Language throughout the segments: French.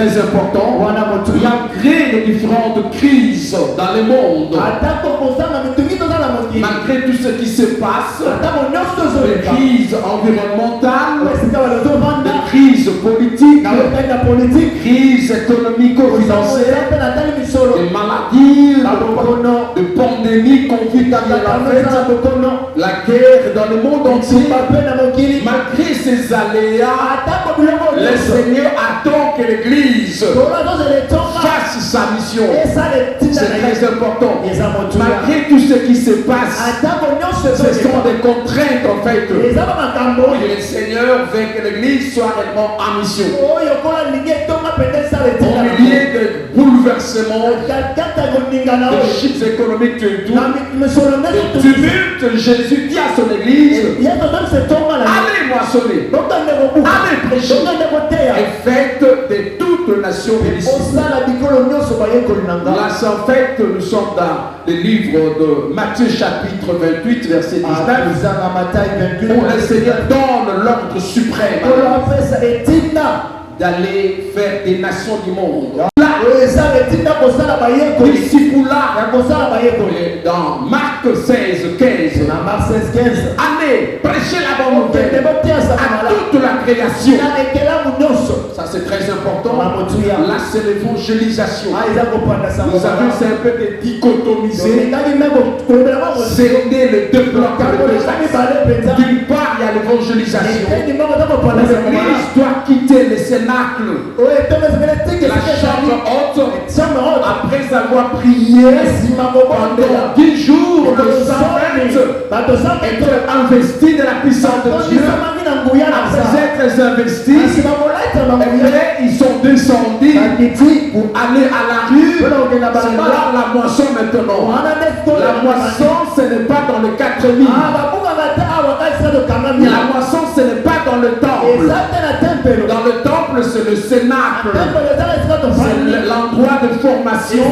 très important. Malgré les différentes crises dans le monde, malgré tout ce qui se passe, les crises environnementales, les crises politiques, les crises économico-financières, les maladies, de pandémies qu'on vit dans la guerre dans le monde entier, malgré ces aléas, le Seigneur attend que l'Église fasse sa mission. C'est très important. Malgré tout ce qui se passe, ce sont des contraintes en fait. Et le Seigneur veut que l'Église soit réellement en mission. Au milieu de bouleversements, de chiffres économiques, de tumulte, Jésus dit à son Église, allez moissonner, allez prêcher, et faites de toutes les nations bénies. Là, c'est en fait, nous sommes dans le livre de Matthieu chapitre 28, verset 19, où le Seigneur donne l'ordre suprême d'aller faire des nations du monde. Dans Marc 16, 15, allez, prêchez la bonne nouvelle à toute la création. Ça c'est très important. Là c'est l'évangélisation. Vous savez, c'est un peu dichotomisé. C'est le deux blocs. D'une part, il y a l'évangélisation. L'Église doit quitter le cénacle, la chambre haute, après avoir prié pendant 10 jours de 120, être investi de la puissance de Dieu. Après être investis, après ils sont descendus pour aller à la rue. C'est là la moisson maintenant. La moisson, ce n'est pas dans les 4000. La moisson, ce n'est pas dans le temple. Dans le temple, c'est le cénacle. C'est l'endroit de formation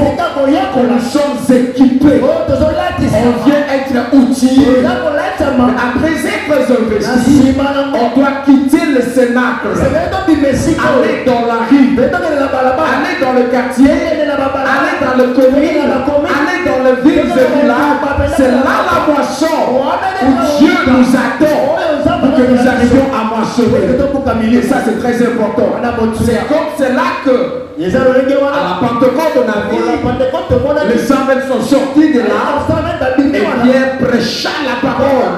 où nous sommes équipés. On vient être outillés. Après être investis, on doit quitter le cénacle. Aller dans la rue, aller dans le quartier, aller dans le commune, aller dans le ville et village. C'est là la moisson où Dieu nous attend pour que nous arrivions à moissonner. Et ça c'est très important. C'est comme c'est là que à la Pentecôte on a vu les 120 sont sortis de là et bien prêchant la parole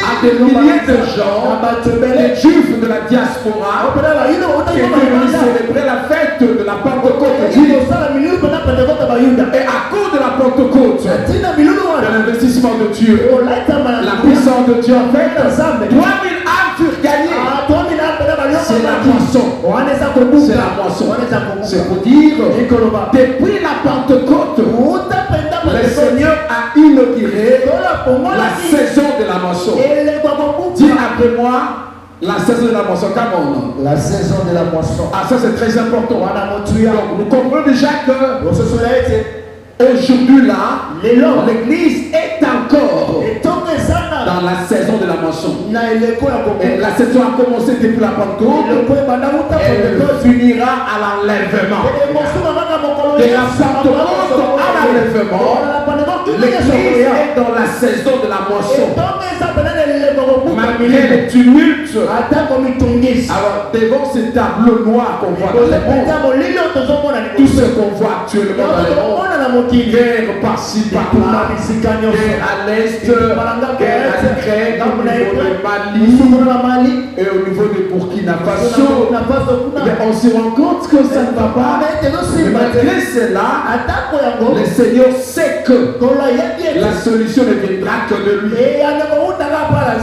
à des milliers de gens, les juifs de la diaspora qui étaient venus célébrer la fête de la Pentecôte. Et à cause de la Pentecôte, de l'investissement de Dieu, la puissance de Dieu en fait, 3000 âmes furent gagnées. C'est la moisson. C'est la moisson. C'est pour dire, depuis la Pentecôte, le Seigneur a inauguré la saison de la moisson. Dis après moi, la saison de la moisson. Comment? La saison de la moisson. Ah, ça c'est très important. Donc, nous comprenons déjà que aujourd'hui là, l'Église est encore dans la saison de la moisson. Et la saison a commencé depuis la Pentecôte. Elle finira à l'enlèvement. De la Pentecôte à l'enlèvement, l'Église est dans la saison de la moisson. Malgré les tumultes, alors devant ce tableau noir qu'on voit dans le monde, tout ce qu'on voit actuellement dans le monde, guerre par-ci, par-là, guerre à l'est, guerre à l'Ukraine, au niveau de Mali et au niveau de Burkina Faso. On se rend compte que ça ne va pas. Mais malgré cela, le Seigneur sait que la solution ne viendra que de lui.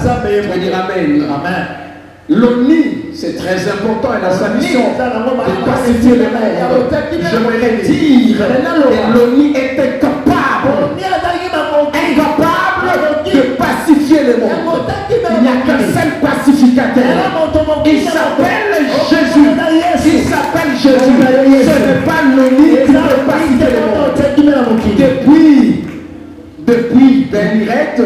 Je vais dire Amen. Amen. L'ONU, c'est très important, elle a sa mission de pacifier le monde. J'aimerais dire que l'ONU est incapable de pacifier le monde. Il n'y a qu'un seul pacificateur. Il s'appelle Jésus. Il s'appelle Jésus. Ce n'est pas l'ONU qui peut pacifier le monde. Depuis Benirette,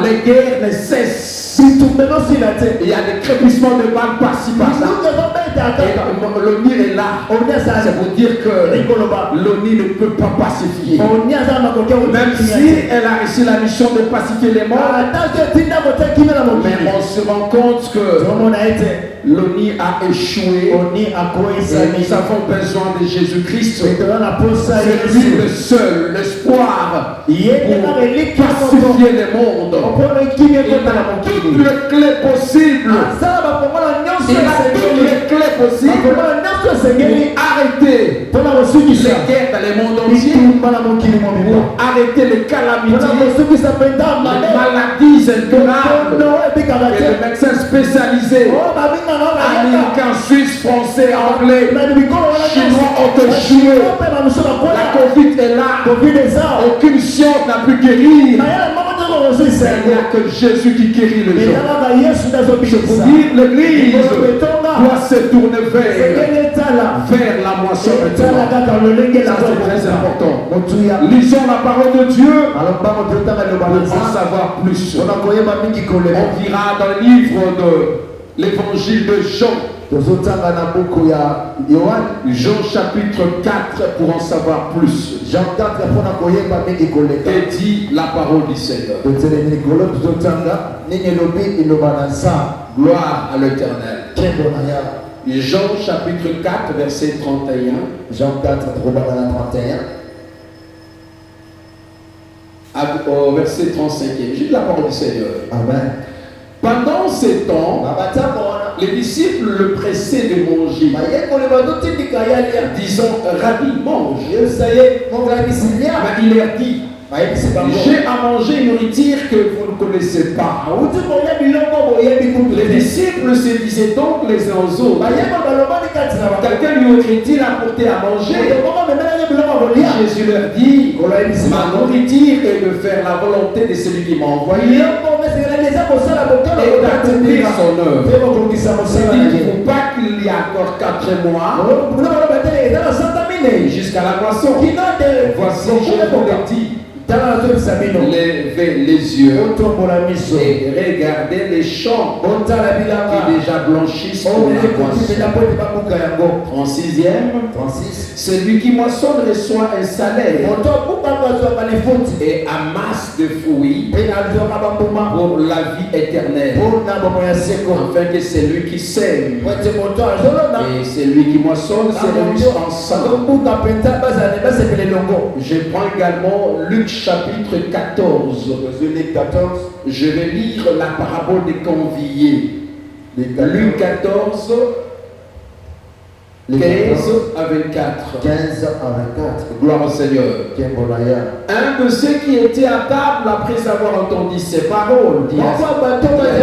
les guerres ne cessent. Il y a des crépissements de balles par-ci par-là. Et l'ONI est là. C'est pour dire que l'ONI ne peut pas pacifier. Même si elle a réussi la mission de pacifier les morts, mais on se rend compte que l'ONI a échoué. Et nous avons besoin de Jésus-Christ. C'est lui le seul, l'espoir pour pacifier les mondes. Il a toutes les clés possibles. Il a toutes les clés possibles pour arrêter les guerres dans le monde entier, pour arrêter les calamités, les maladies incurables que les médecins spécialisés, américains, suisses, français, anglais, chinois ont échoué. La Covid est là. Aucune science n'a pu guérir. Il n'y a que Jésus qui guérit les gens. Je vous dis, l'Église doit se tourner vers la moisson maintenant. Ça, c'est très important. Lisons la parole de Dieu pour en savoir plus. On dira dans le livre de l'évangile de Jean. Jean chapitre 4 pour en savoir plus. Jean 4 Et dit la parole du Seigneur. Gloire à l'Éternel. Jean chapitre 4 verset 31. Jean 4 31. Au verset 35. J'ai la parole du Seigneur. Amen. Pendant ces temps, les disciples le pressaient de manger, disant, Rabbi, mange. Mais il leur dit, j'ai à manger une nourriture que vous ne connaissez pas. Les disciples se disaient donc les uns aux autres, quelqu'un lui aurait-il apporté à manger? Jésus leur dit, ma nourriture est de faire la volonté de celui qui m'a envoyé et d'accomplir son œuvre. Il ne faut pas qu'il y ait encore 4 mois jusqu'à la moisson. Voici, je vous l'ai dit, levez les yeux et regardez les champs qui déjà blanchissent pour la moisson. 36e, celui qui moissonne reçoit un salaire et amasse de fruits pour la vie éternelle, afin que celui qui sème et celui qui moissonne se réunissent ensemble. Je prends également Luc chapitre 14. Je vais lire la parabole des conviés. Luc 14, 15 à 24. 15 à 24. Gloire au Seigneur. Un de ceux qui étaient à table après avoir entendu ces paroles dit à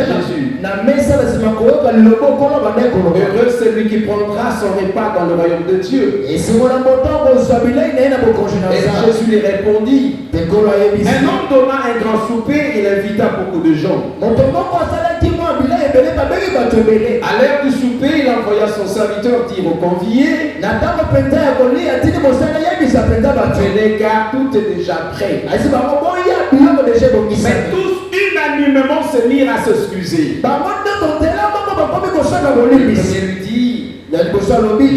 Jésus, heureux celui qui prendra son repas dans le royaume de Dieu. Et Jésus lui répondit, un homme donna un grand souper, il invita beaucoup de gens. À l'heure du souper, il envoya son serviteur dire aux conviés, venez car tout est déjà prêt. Mais tous unanimement se mirent à s'excuser. Il lui dit,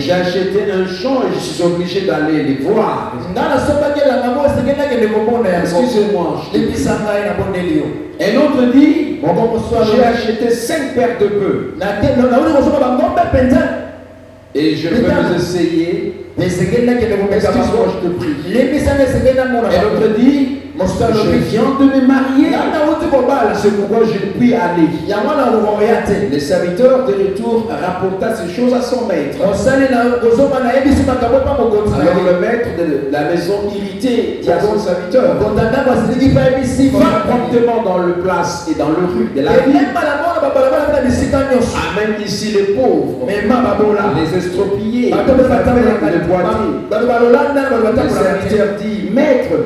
j'ai acheté un champ et je suis obligé d'aller les voir. Excusez-moi. Un autre dit, j'ai acheté 5 paires de bœufs. Et je veux vous essayer. Excuse-moi, je te prie. Et l'autre dit, je viens de me marier. C'est pourquoi je ne puis aller. Le serviteur de retour rapporta ces choses à son maître. Alors le maître de la maison irrité dit à son serviteur, va promptement dans le place et dans le rue de la ville. Amène ici les pauvres, les estropiés, les boitiers. Le serviteur dit, maître,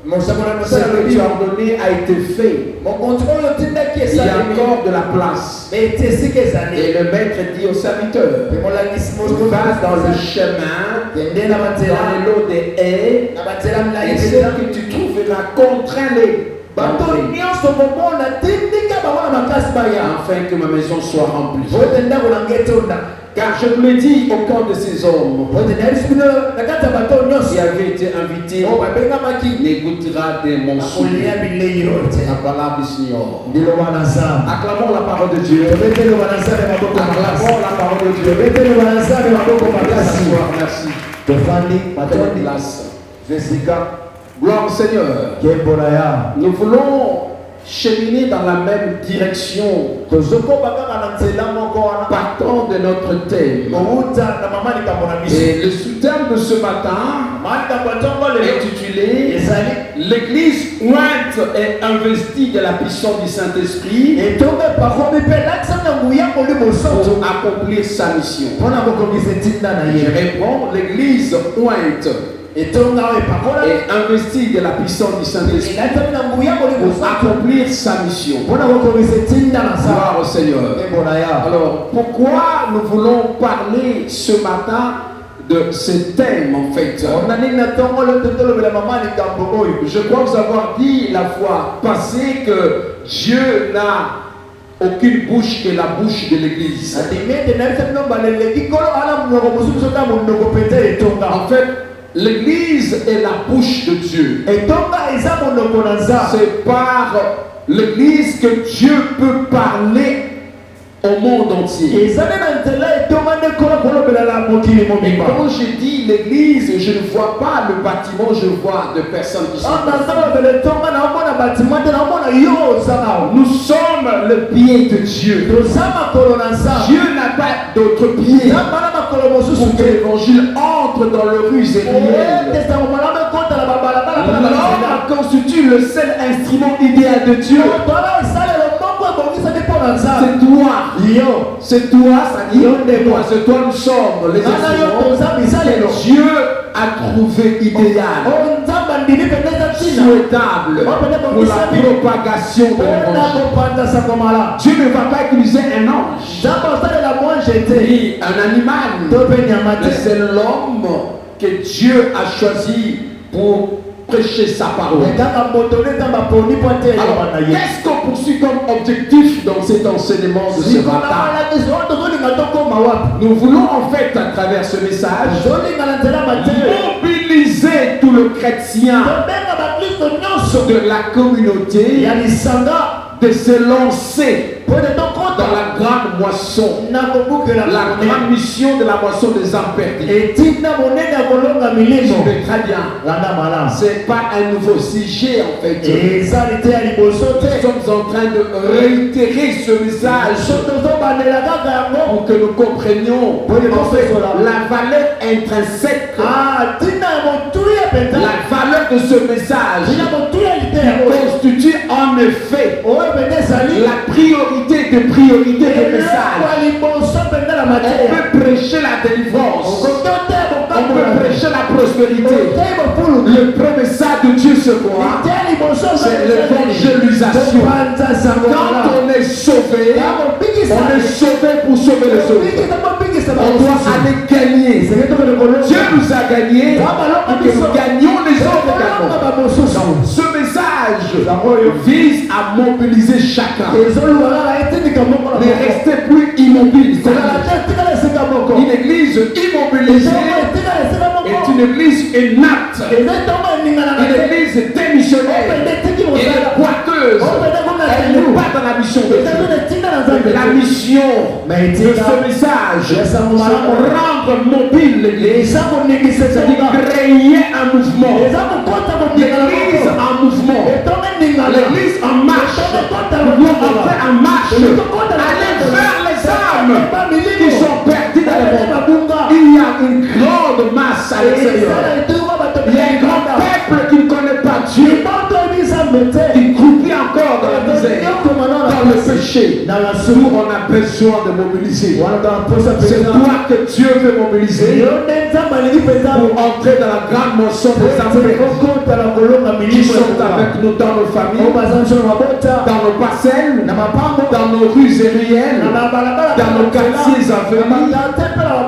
ce que tu as ordonné a été fait. Il y a encore de la place. Et le maître dit au serviteur, va dans le chemin, dans les lots des haies, et ce que tu trouveras contraint les afin que ma maison soit remplie. Car je vous l'ai dit au camp de ces hommes qui avaient été invités n'écoutera des mensonges. Acclamons la parole de Dieu. Acclamons la parole de Dieu. Merci. Gloire au Seigneur. Nous voulons cheminer dans la même direction, partant de notre thème. Et le sous-thème de ce matin est intitulé L'Église ointe et investie de la puissance du Saint-Esprit pour accomplir sa mission. Je réponds, l'Église ointe et investi de la puissance du Saint-Esprit pour accomplir sa mission. Gloire au Seigneur. Alors, pourquoi nous voulons parler ce matin de ce thème en fait? Je crois vous avoir dit la fois passée que Dieu n'a aucune bouche que la bouche de l'Église. En fait, l'Église est la bouche de Dieu. C'est par l'Église que Dieu peut parler au monde entier. Et quand je dis l'Église, je ne vois pas le bâtiment, je vois de personnes qui sont. Nous sommes le pied de Dieu. Dieu n'a pas d'autre pied pour que l'évangile entre dans le ruse et réel. L'homme constitue le seul instrument idéal de Dieu. C'est toi. C'est toi, ça dit moi. C'est toi, nous sommes les instruments que Dieu a trouvé idéal, souhaitable pour la propagation de l'évangile. Dieu ne va pas utiliser un ange ni un animal, mais c'est l'homme que Dieu a choisi pour prêcher sa parole. Alors, qu'est-ce qu'on poursuit comme objectif dans cet enseignement de ce matin? Nous voulons en fait, à travers ce message, mobiliser tout le chrétien de la communauté de se lancer dans la grande moisson, la grande mission de la moisson des âmes perdues. C'est très bien. C'est pas un nouveau sujet en fait. Nous sommes en train de réitérer ce message pour que nous comprenions en fait la valeur intrinsèque, la valeur de ce message qui constitue en effet la priorité des priorités du message. On peut prêcher la délivrance, on peut prêcher la prospérité. Le premier message de Dieu ce soir, c'est l'évangélisation. Quand on est sauvé pour sauver les autres. On doit aller gagner. Dieu nous a gagnés pour que nous gagnions les autres également. Ce message vise à mobiliser chacun. Ne restez plus immobile. Une église immobilisée est une église inapte, une église démissionnaire, et boiteuse. Elle n'est pas dans la mission de Dieu. La mission de ce message, c'est rendre mobile l'église, c'est-à-dire créer un mouvement. L'église en mouvement, l'église en marche. Nous devons entrer en marche, aller vers les âmes qui sont perdues dans le monde. Il y a une grande masse à l'extérieur. Il y a un grand peuple qui ne connaît pas Dieu, qui croupit encore dans la misère, dans le péché. Nous, on a besoin de mobiliser. C'est toi que Dieu veut mobiliser pour entrer dans la grande moisson des âmes qui sont avec nous dans nos familles, dans nos parcelles, dans nos rues et ruelles, dans nos quartiers à venir,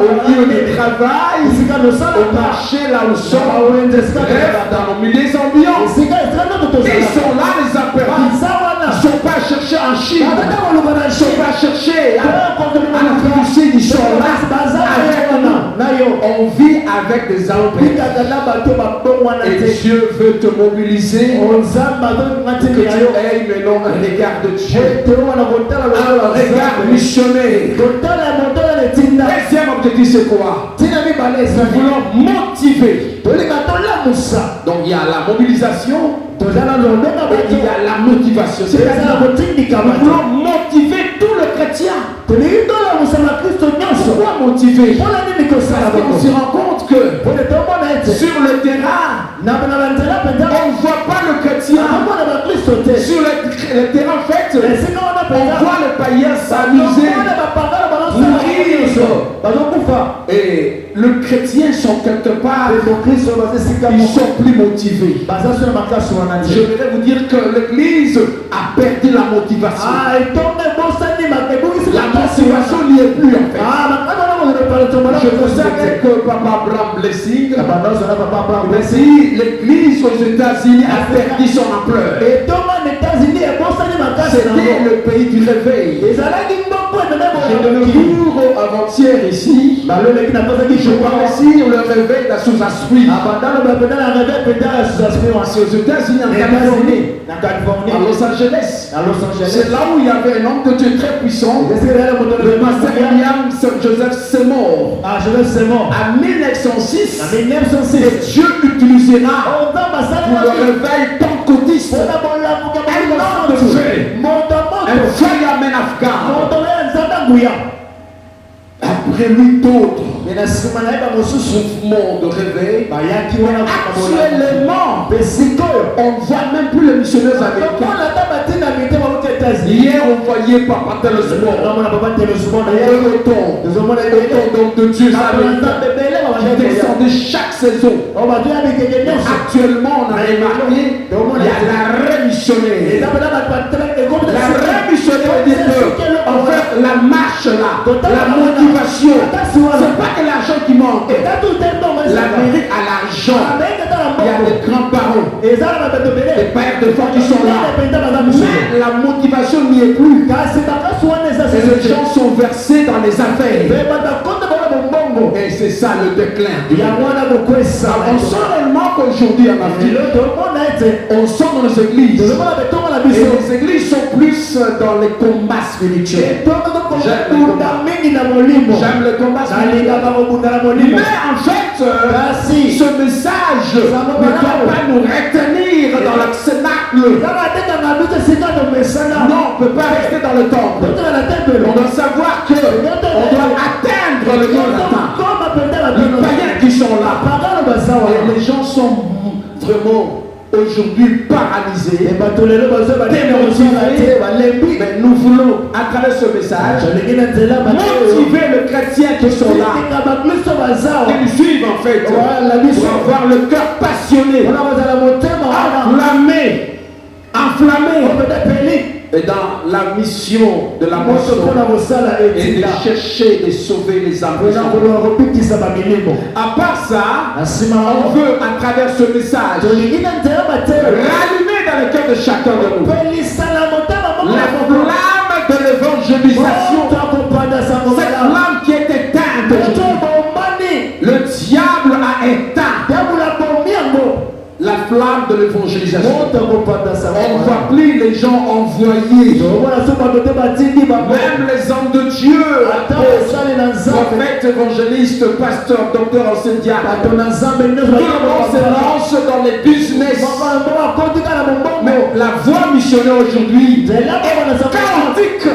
au lieu de travail, au marché, là où nous sommes, bref, dans nos milieux ambiants. Ils sont là, les apperdus. ne sont pas cherchés en Chine. Ils ne sont pas cherchés en Afrique du Sud. Ils sont là avec nous. On vit avec des empêches. Et Dieu veut te mobiliser. Que tu aies maintenant un regard de Dieu. Un regard missionnaire. Deuxième objectif, c'est quoi? Nous voulons motiver. Donc il y a la mobilisation et il y a la motivation. C'est-à-dire nous voulons motiver tout le chrétien. Pourquoi motiver? Parce qu'on se rend compte que sur le terrain, on ne voit pas le chrétien. Sur le terrain, en fait, on voit le païen s'amuser, mourir. Et les chrétiens sont quelque part, ils sont plus motivés. Je voudrais vous dire que l'Église a perdu la motivation. La motivation n'y est plus en fait. Je vous savais que Papa Abraham Blessing, si l'Église aux États-Unis a perdu son ampleur, c'était le pays du réveil. J'ai donné le cours avant-hier ici. Je parle ici le réveil de la sous-asprit. C'est aux États-Unis, en Californie, à Los Angeles. C'est là où il y avait un homme de Dieu très puissant. Le pasteur William Joseph Seymour. En 1906, Dieu utilisera pour le réveil pentecôtiste un homme de feu, un fireman afghan. Après lui d'autres mouvements de réveil. Actuellement, on ne voit même plus les missionnaires américains. Hier, on voyait Papa Telesmore. Le don de Dieu qui descendait chaque saison. Actuellement, on a remarqué qu'il y a l'arrêt missionnaire. L'arrêt missionnaire veut dire que, en fait, la marche là, la motivation, c'est pas que l'argent qui manque. L'Amérique a l'argent. Il y a des grands-parents, des pères de femmes qui sont là. Mais la motivation n'y est plus. Et les gens sont versés dans les affaires. Et c'est ça le déclin. On sent réellement qu'aujourd'hui en Afrique, on sent dans les églises. Et les églises sont plus dans les combats spirituels. J'aime le combat spirituel. Mais en fait, ce message ne doit pas nous retenir dans le cénacle. Non, on ne peut pas rester dans le temple. On doit savoir qu'on doit atteindre le Jonathan. Les païens qui sont là. Et les gens sont vraiment aujourd'hui paralysés, démotivés. Mais nous voulons, à travers ce message, motiver les chrétiens qui sont là, qui nous suivent en fait, pour avoir le cœur passionné, enflammé. Et dans la mission de la moisson et de chercher de sauver les âmes. À part ça, on veut à travers ce message rallumer dans le cœur de chacun de nous la flamme de l'évangélisation, cette flamme qui est éteinte aujourd'hui. Le diable a éteint la flamme de l'évangélisation. On ne voit plus les gens envoyés. Même les hommes de Dieu, prophètes, évangélistes, pasteurs, docteurs, enseignants, tout le monde se lance dans les business. Mais la voie missionnaire aujourd'hui est chaotique.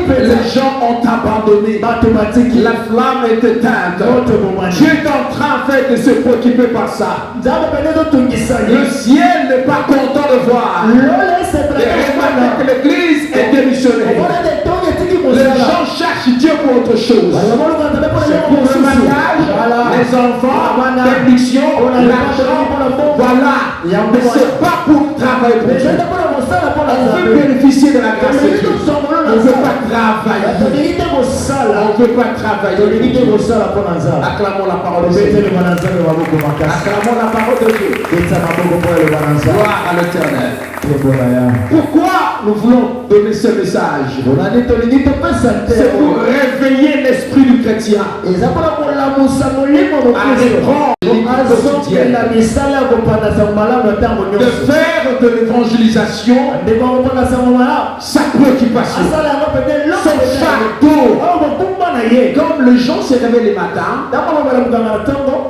Les gens ont abandonné. La flamme est éteinte. Dieu est en train en fait de se préoccuper par ça. Le ciel n'est pas content de voir. Que l'église est démissionnée. Les gens cherchent Dieu pour autre chose. C'est pour le mariage, les enfants, l'éducation, l'argent. Voilà. Mais ce n'est pas pour travailler pour Dieu. On veut bénéficier de la grâce de Dieu. On ne veut pas travailler. On ne peut pas travailler. Acclamons la parole de Dieu. Acclamons la parole de Dieu. Gloire à l'Éternel. Pourquoi nous voulons donner ce message? C'est pour réveiller l'esprit du chrétien. De faire de l'évangélisation sa préoccupation, son fardeau. Comme les gens se réveillent les matins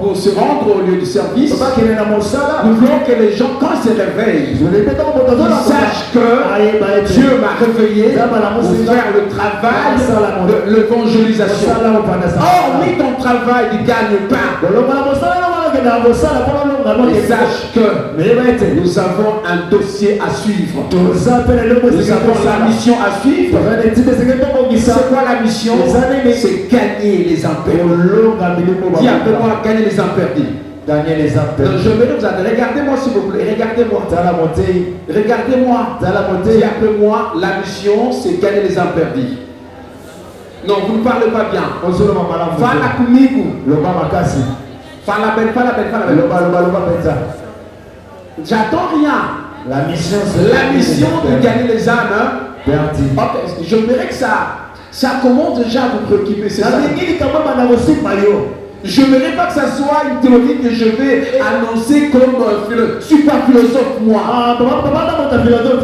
pour se rendre au lieu du service, nous voulons que les gens, quand ils se réveillent, ils sachent que Dieu m'a réveillé pour faire le travail de l'évangélisation. Hormis ton travail du gagne-pain, et sache que nous avons un dossier à suivre. Nous avons la mission à suivre. C'est quoi la mission? C'est gagner les imperdits. Dis après moi, gagner les imperdits. Je vais vous dire, regardez-moi s'il vous plaît, regardez-moi. Regardez-moi. Dis après moi, la mission c'est gagner les imperdits. Non, vous ne parlez pas bien. J'attends rien. La mission de gagner les âmes. Okay. Je verrai que ça commence déjà à vous préoccuper. C'est ça. Je ne veux pas que ça soit une théorie que je vais annoncer comme super philosophe moi.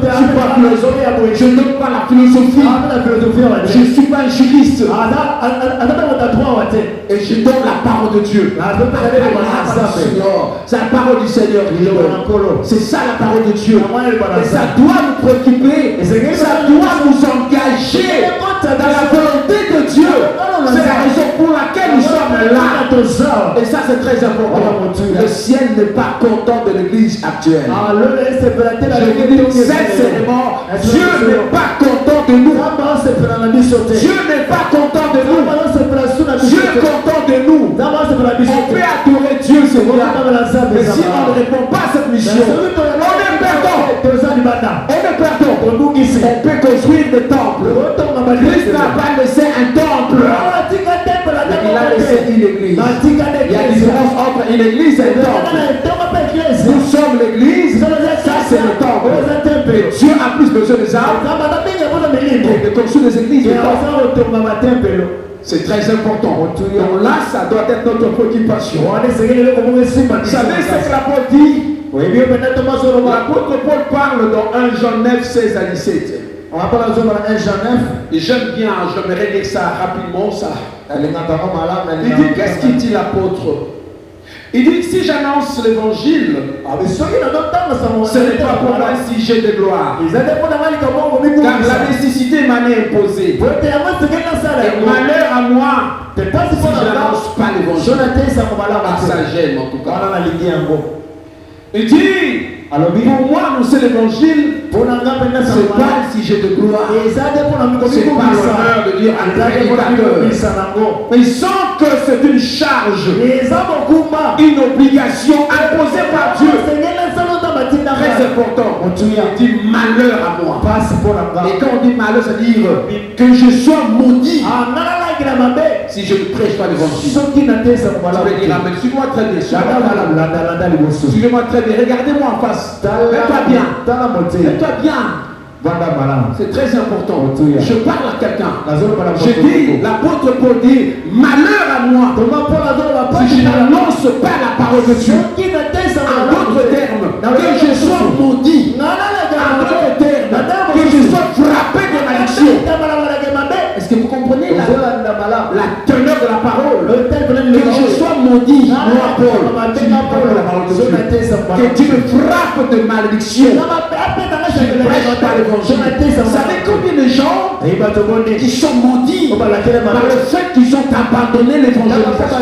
Super philosophe. Je n'aime pas la philosophie. Je ne suis pas un juriste. Et je donne la parole de Dieu. C'est la parole du Seigneur. C'est ça la parole de Dieu. Et ça doit nous préoccuper. Ça doit nous engager dans la volonté de Dieu. C'est la raison pour laquelle nous sommes là. Et ça c'est très important. Le ciel n'est pas content de l'église actuelle. Je dis sincèrement, Dieu n'est pas content de nous. Dieu n'est pas content de nous. Dieu est content de nous. On peut adorer Dieu, c'est vrai. Mais si on ne répond pas à cette mission, on est perdant. On est perdant. On peut construire des temples. Christ n'a pas laissé un temple. Il a laissé une église. Il y a une différence entre une église et un temple. Nous sommes l'église, ça c'est le temple. Et Dieu a plus besoin des âmes de construire des églises. C'est très important. Donc là, ça doit être notre préoccupation. Vous savez ce que l'apôtre dit? L'apôtre Paul parle dans 1 Jean 9, 16 à 17. Et j'aime bien, j'aimerais lire ça rapidement. Ça. Il dit, qu'est-ce qu'il dit l'apôtre? Il dit, si j'annonce l'évangile, ce n'est pas pour moi un sujet de gloire. Car la nécessité m'en est imposée. Et malheur à moi si je n'annonce pas l'évangile. Ça gêne en tout cas. Il dit, pour moi, annoncer l'évangile, c'est pas un sujet de gloire. C'est pas l'honneur de dire à prédicateur. Mais ils sentent que c'est une charge, une obligation imposée par Dieu. Très important. Il dit malheur à moi. Et quand on dit malheur, ça veut dire que je sois maudit si je ne prêche pas l'évangile. Tu peux dire amen. Suis-moi très bien. Suivez-moi très bien. Regardez-moi en face. Mets-toi bien. Mets-toi bien. C'est très important. Je parle à quelqu'un. Je dis, l'apôtre Paul dit, malheur à moi si je n'annonce pas la parole de Dieu. En d'autres termes, que je sois maudit. En d'autres termes, que je sois frappé de malédiction. Est-ce que vous comprenez la teneur de la parole? Que je sois maudit, moi Paul, tu parles la parole de Dieu. Que Dieu me frappe de malédiction. Je ne prêche pas l'évangile. Vous savez combien de gens qui sont maudits par le fait qu'ils ont abandonné l'évangélisation?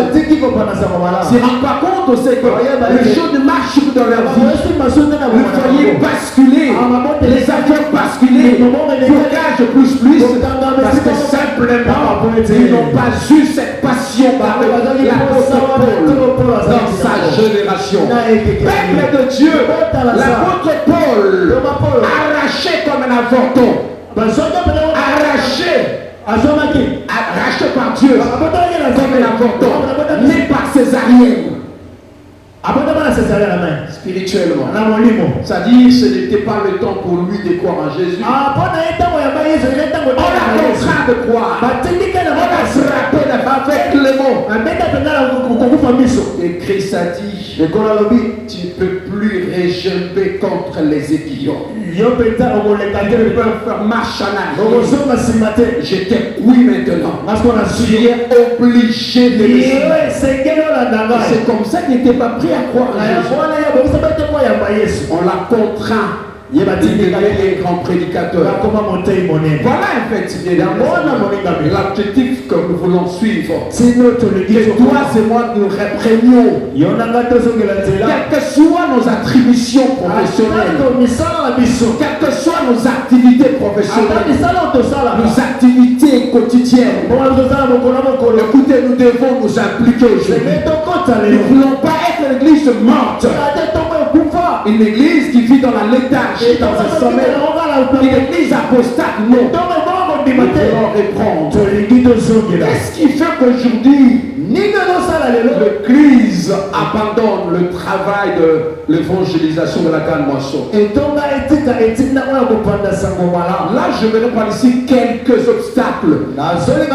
Se rendent pas compte, c'est que les choses ne marchent plus dans leur vie. Le foyer basculer, les affaires basculer, blocage plus, parce que simplement ils n'ont pas eu cette passion par l'apôtre Paul dans sa génération. Peuple de Dieu, l'apôtre Paul, arraché comme un avorton, arraché par Dieu comme un avorton, né par césarienne. Spirituellement, c'est-à-dire ce n'était pas le temps pour lui de croire en Jésus. On l'a contraint de croire. On l'a frappé avec les mots. Et Christ a dit, tu ne peux plus régimber contre les aiguillons. Tu peux faire marche en arrière. Je t'ai oui maintenant. Tu es obligé de le faire. C'est comme ça qu'il n'était pas prêt à croire en Jésus. On l'a contraint. Il est un grand prédicateur. Voilà en fait l'objectif que nous voulons suivre. Que toi et moi nous réprimions quelles que soient nos attributions professionnelles, quelles que soient nos activités professionnelles, nos activités quotidiennes. Écoutez, nous devons nous impliquer aujourd'hui. Nous ne voulons pas être l'église morte. Une église qui vit dans la léthargie, dans un sommeil. Une église apostate, non. Nous voulons reprendre. Qu'est-ce qui fait qu'aujourd'hui l'église abandonne le travail de l'évangélisation de la grande moisson? Là, je vais prendre ici quelques obstacles actuels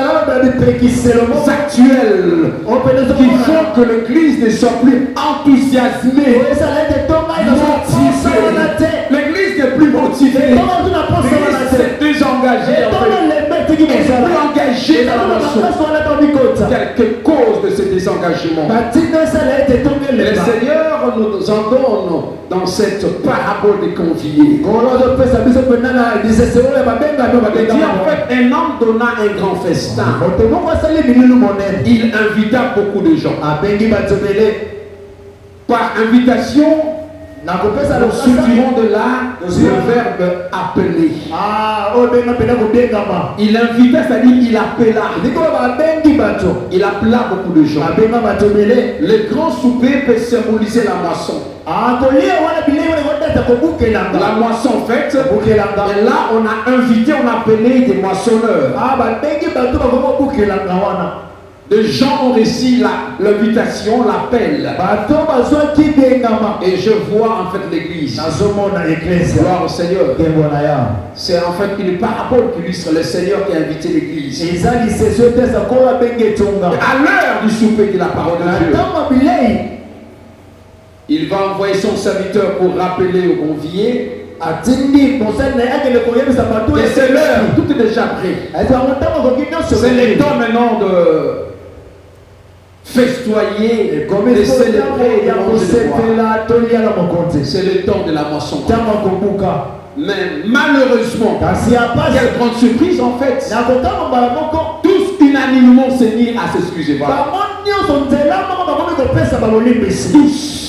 qui font que l'église ne soit plus enthousiasmée, motivée. L'église n'est plus motivée. L'église s'est désengagée. Elle n'est plus engagée dans la moisson. Quelques causes de ce désengagement. Le Seigneur nous en donne dans cette parabole des conviés. Il dit en fait, un homme donna un grand festin. Il invita beaucoup de gens. Par invitation, nous suivirons de là le verbe appeler. Il invita, c'est-à-dire il appela. Il appela beaucoup de gens. Le grand souper peut symboliser la moisson. La moisson faite. Et là, on a invité, on a appelé des moissonneurs. Les gens ont reçu l'invitation, l'appel. Et je vois en fait l'église. Gloire au Seigneur. C'est en fait une parabole qui illustre le Seigneur qui a invité l'église. À l'heure du souper de la parole de Dieu, il va envoyer son serviteur pour rappeler aux conviés. Et c'est l'heure, tout est déjà prêt. C'est le temps maintenant de festoyer, de célébrer. C'est le temps de la moisson. Mais malheureusement, quelle grande surprise en fait. Tous unanimement s'est mis à s'excuser. Tous.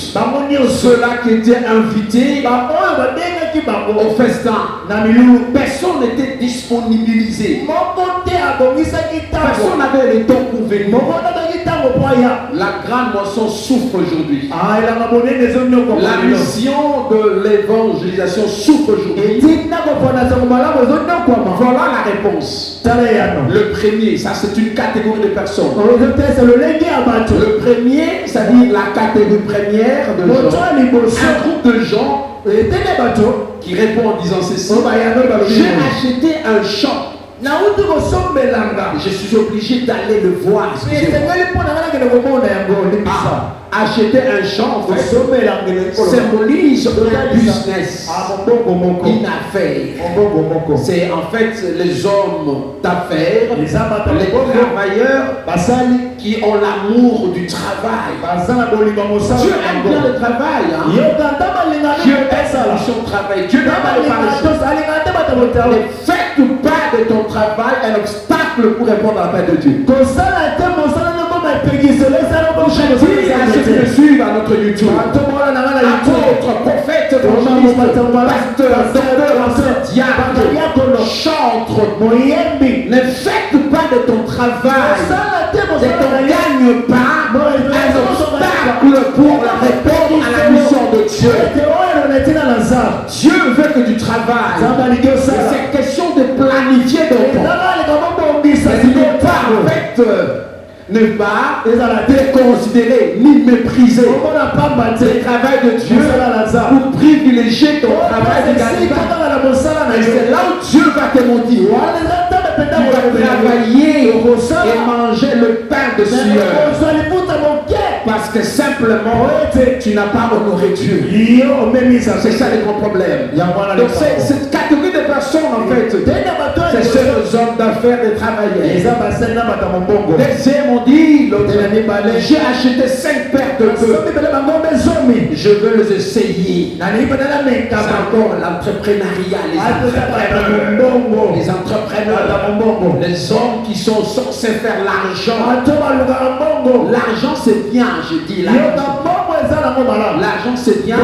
Ceux-là qui étaient invités au festin, personne n'était disponibilisé. Personne n'avait le temps pour venir. La grande moisson souffre aujourd'hui. La mission de l'évangélisation souffre aujourd'hui. Voilà la réponse. Le premier, ça c'est une catégorie de personnes. Le premier, c'est-à-dire la catégorie première de gens, un groupe de gens qui répond en disant ceci: j'ai acheté un champ. Je suis obligé d'aller le voir. Acheter un champ en fait, symbolise un business, une affaire. C'est en fait les hommes d'affaires, les travailleurs qui ont l'amour du travail. Dieu aime bien le travail. Dieu aime son travail. Dieu n'aime pas le paresseux. Ne faites pas de ton travail un obstacle pour répondre à la paix de Dieu. Je dis à ceux qui me suivent à notre YouTube, apôtre, prophète, évangéliste, pasteur, docteur, diacre, chantre, ne faites pas de ton travail, de ton gagne-pain, un obstacle pour répondre à la mission de Dieu. Dieu veut que tu travailles. C'est question de planifier ton temps. Mais il n'est pas avec fait ne pas déconsidérer ni mépriser le travail de Dieu pour privilégier ton travail de. Et c'est là où Dieu va te montrer. Tu vas travailler et manger le pain de sueur. Parce que simplement, tu n'as pas honoré Dieu. C'est ça le grand problème. Donc cette catégorie de personnes, en fait, c'est ceux hommes d'affaires, des travailleurs. Deuxième, on dit, j'ai acheté 5 paires de bœufs. Je veux les essayer. C'est encore l'entrepreneuriat, les entrepreneurs, les hommes qui sont censés faire l'argent. L'argent c'est bien, je dis là. L'argent c'est bien,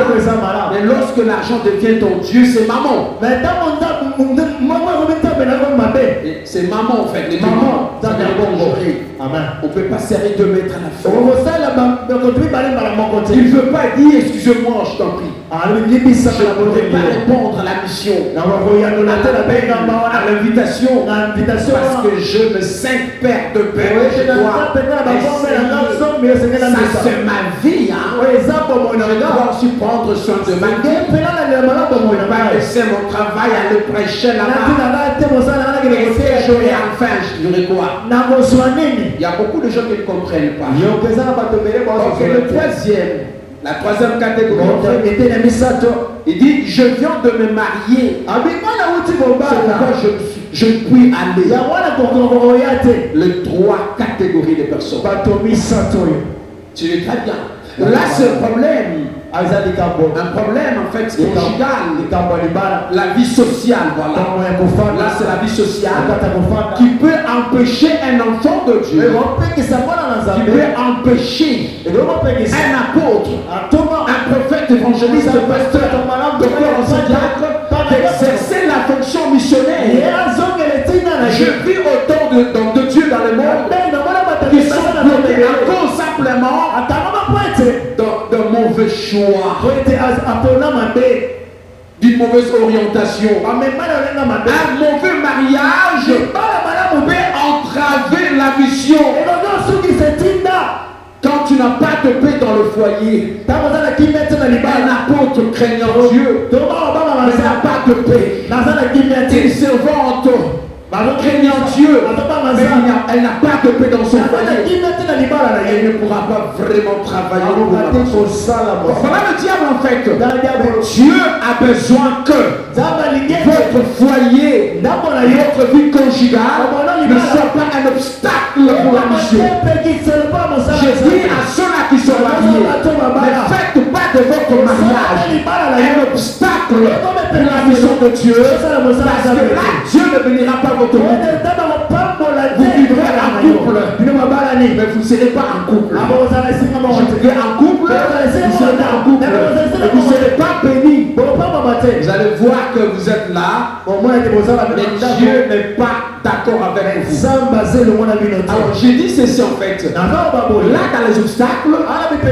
mais lorsque l'argent devient ton Dieu, c'est maman. C'est maman en fait, les mamans. Amen. On ne peut pas servir 2 mètres à la fin. Il ne veut pas dire excusez-moi, je t'en prie. Je ne peux pas répondre à la mission, à l'invitation, parce que je me 5 paires de paires. Ça c'est ma vie. Je dois aussi prendre soin de ma vie. Je ne vais pas laisser mon travail aller prêcher là-bas. Et si j'aurai enfin, je dirais quoi? Il y a beaucoup de gens qui ne comprennent pas. Ok, le troisième. La troisième catégorie, il dit je viens de me marier. C'est pourquoi je ne puis aller. Les 3 catégories de personnes. Tu le très bien. Là c'est le problème. Un problème en fait conjugal, la vie sociale, voilà. Là c'est la vie sociale qui peut empêcher un enfant de Dieu, qui peut empêcher un apôtre, un prophète, évangéliste, pasteur, docteur, enseignant d'exercer la fonction missionnaire. Je vis autant de Dieu dans le monde qui sont bloqués à cause simplement d'un mauvais choix, d'une mauvaise orientation. Un mauvais mariage peut entraver la mission. Quand tu n'as pas de paix dans le foyer, un apôtre craignant Dieu n'a pas de paix. Une servante craignant Dieu, mais elle n'a pas de paix dans son foyer. Elle ne pourra pas vraiment travailler pour la personne. Voilà le diable en fait. Dieu a besoin que votre foyer, votre vie conjugale ne soit pas un obstacle pour la mission. Je dis à ceux-là qui sont mariés, ne faites pas de votre mariage un obstacle pour la mission de Dieu, parce que là, Dieu ne bénira pas votre vie. Vous vivrez en couple, mais vous ne serez pas en couple. Vous vivrez en couple, vous serez en couple, mais vous ne serez pas bénis. Vous allez voir que vous êtes là, mais Dieu n'est pas d'accord avec vous. Alors j'ai dit ceci en fait. Là dans les obstacles,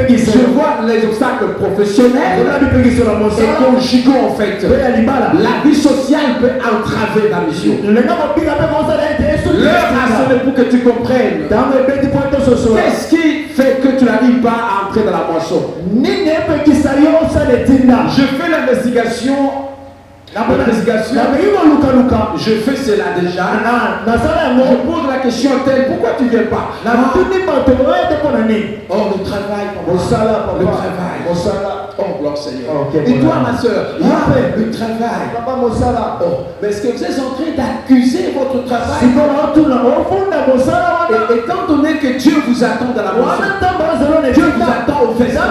je vois les obstacles professionnels et conjugaux en fait. La vie sociale peut entraver la mission. L'heure a sonné pour que tu comprennes. Qu'est-ce qui fait que tu n'arrives pas à entrer dans la moisson? Je fais l'investigation. Je fais cela déjà. Je pose la question telle, pourquoi tu ne viens pas? Oh, le travail. Le travail. Oh, gloire Seigneur. Et toi, ma soeur, le travail. Oh, mais est-ce que vous êtes en train d'accuser votre travail? Et étant donné que Dieu vous attend dans la moisson, Dieu vous attend au festival,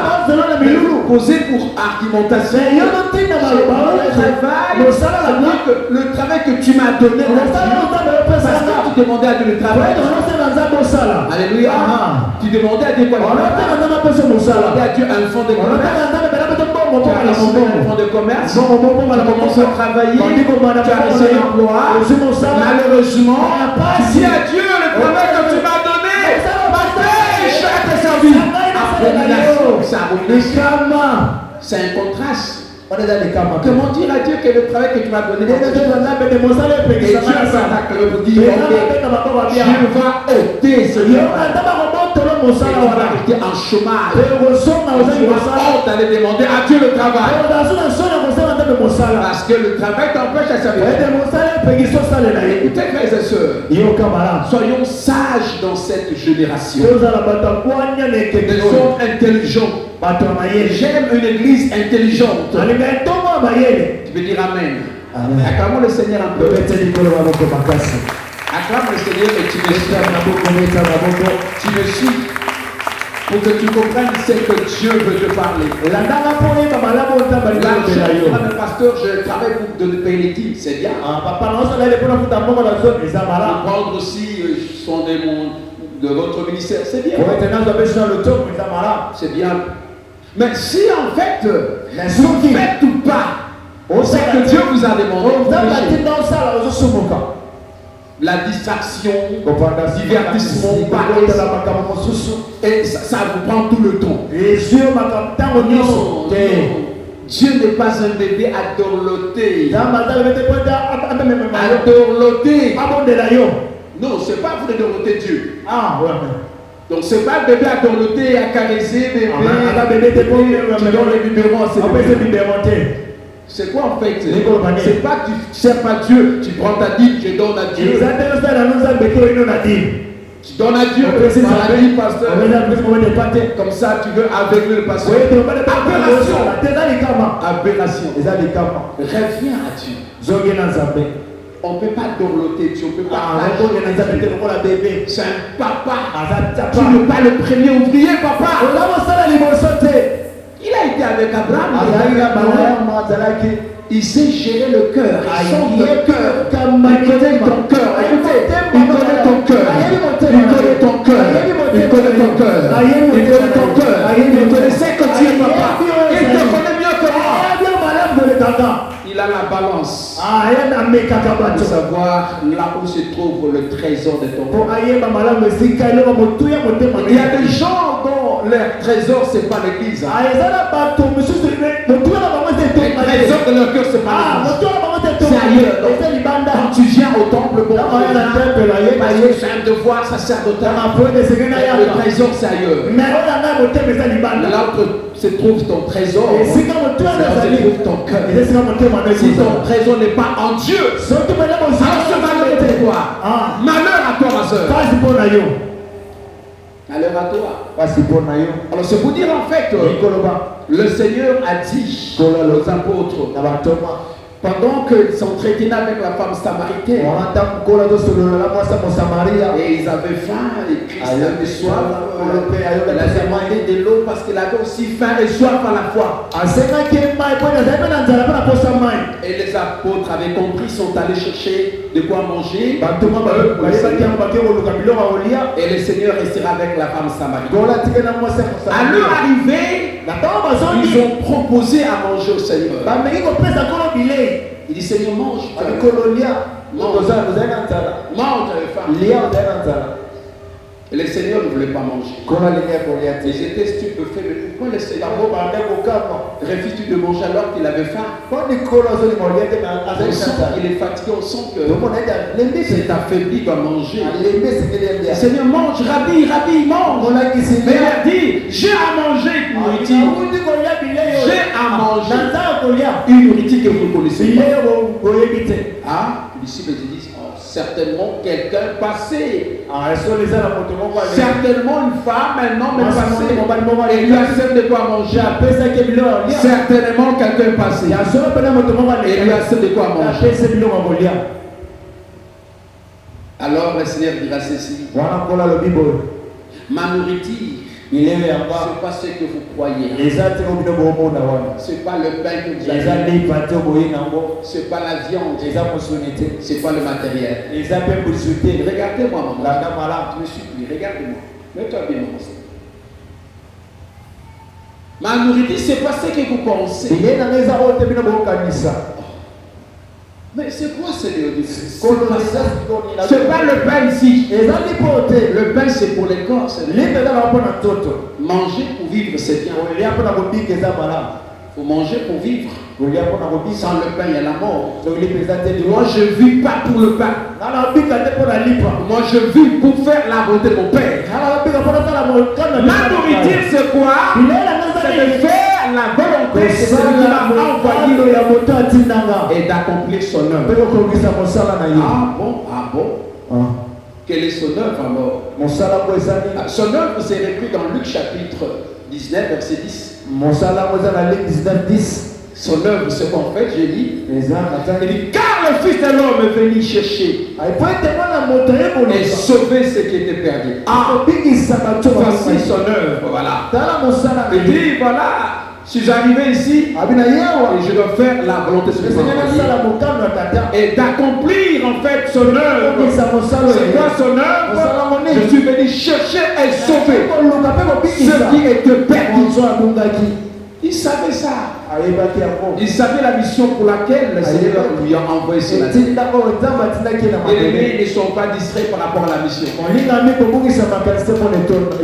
mais vous posez pour argumentation. Le travail que tu m'as donné, parce que tu demandais à Dieu le travail. Alléluia. Tu demandais à Dieu quoi? Tu demandais à Dieu un fonds de commerce. Tu as reçu un fonds de commerce. Tu as commencé à travailler. Tu as reçu un emploi. Malheureusement, tu dis à Dieu le travail que tu m'as donné. Je t'ai servi. C'est un contraste. Comment dire à Dieu que le travail que tu m'as donné, et Dieu va t'accueillir pour dire, Dieu va ôter ce travail. Et tu vas rester en chômage. Tu vas honte d'aller demander à Dieu le travail. Parce que le travail t'empêche à servir. Écoutez, frères et sœurs, soyons sages dans cette génération. Des hommes intelligents. J'aime une église intelligente. Tu peux dire Amen. Acclamons le Seigneur un peu. Acclame le Seigneur et tu me suis. Tu me suis. Pour que tu comprennes ce que Dieu veut te parler. Là, je pasteur, je travaille pour te payer les dîmes, c'est bien. Prendre aussi sont de votre ministère, c'est bien. C'est bien. Mais si en fait, vous faites ou pas, c'est que Dieu vous a demandé. La distraction, le divertissement, et ça vous prend tout le temps. Non, Dieu n'est pas un bébé à dorloter. À dorloter. Non, c'est pas pour dorloter Dieu. Donc c'est pas un bébé à dorloter, à caresser, bébé. Tu donnes le biberon, c'est quoi en fait? C'est pas que tu ne sers pas Dieu, tu prends ta dîme, je donne à Dieu. Tu donnes à Dieu, pasteur. Comme ça, tu veux aveugler le pasteur. Aberration. Reviens à Dieu. On ne peut pas dorloter Dieu, on ne peut pas. C'est un papa. Tu n'es pas le premier ouvrier, papa. Il a été avec Abraham. Il sait gérer le cœur. Il connaît ton cœur. Il connaît ton cœur. Il connaît ton cœur. Il connaît ce que tu es, papa. Il te connaît mieux que moi. Il a la balance pour savoir là où se trouve le trésor de ton cœur. Il y a des gens dont leur trésor c'est pas l'église. Le trésor de leur cœur c'est pas l'église. C'est ailleurs. Quand tu viens au temple pour c'est un devoir sacerdotal. Le trésor c'est ailleurs. Là où se trouve ton trésor, là où se trouve ton cœur. Si ton trésor n'est pas en Dieu, alors ce malheur est toi. Malheur à toi, ma soeur. Malheur à toi. Alors c'est pour dire en fait, le Seigneur a dit aux apôtres, pendant qu'ils s'entretenaient avec la femme samaritaine, et ils avaient faim, et Christ avait soif, elle a demandé de l'eau parce qu'elle avait aussi faim et soif à la fois. Et les apôtres avaient compris, sont allés chercher de quoi manger. Et le Seigneur restera avec la femme samaritaine. À leur arrivée, ils ont proposé à manger au Seigneur. Il dit Seigneur, mange. Mange avec faim. Et le Seigneur ne voulait pas manger. Ils étaient stupéfaits. Mais pourquoi le Seigneur refuse-t-il de manger alors qu'il avait faim? On sent qu'il est fatigué, on sent que c'est affaibli, il doit manger. Le Seigneur mange, Rabbi, mange. Mais il a dit, j'ai à manger une nourriture. J'ai à manger une nourriture que vous connaissez pas. Les disciples disent, certainement quelqu'un passé. Certainement une femme, un homme est passé. Et lui accepte de quoi manger. Certainement quelqu'un passé. Et lui accepte de quoi manger. Alors le Seigneur dira ceci. Ma nourriture, ce n'est pas ce que vous croyez. Ce n'est pas le pain que vous avez. Ce n'est pas la viande. Ce n'est pas le matériel. Regardez-moi, maman. Je me suis pris. Regardez-moi. Mets-toi bien, maman. Ma nourriture, ce n'est pas ce que vous pensez. Mais c'est quoi Seigneur? C'est pas le pain ici. Le pain c'est pour les corps. Manger pour vivre c'est bien. faut manger pour vivre. Sans le pain, il y a la mort. Moi, je ne vis pas pour le pain. Moi, je vis pour faire la volonté de mon Père. Ma nourriture, c'est quoi? C'est de faire la volonté de celui qui m'a envoyé et d'accomplir son œuvre. Ah bon? Ah bon? Quelle est son œuvre alors? Son œuvre, c'est écrit dans Luc chapitre 19, verset 10. Son œuvre, c'est qu'en fait, j'ai dit, il dit, car le Fils de l'homme est venu chercher et sauver ce qui était perdu. Voici son œuvre, voilà. Il dit, voilà, je suis arrivé ici et je dois faire la volonté de Dieu et d'accomplir en fait son œuvre. C'est quoi son œuvre? Je suis venu chercher et sauver ce qui était perdu. Il savait ça. Il savait la mission pour laquelle le Seigneur lui a envoyé sur la terre. Et les gens ne sont pas distraits par rapport à la mission.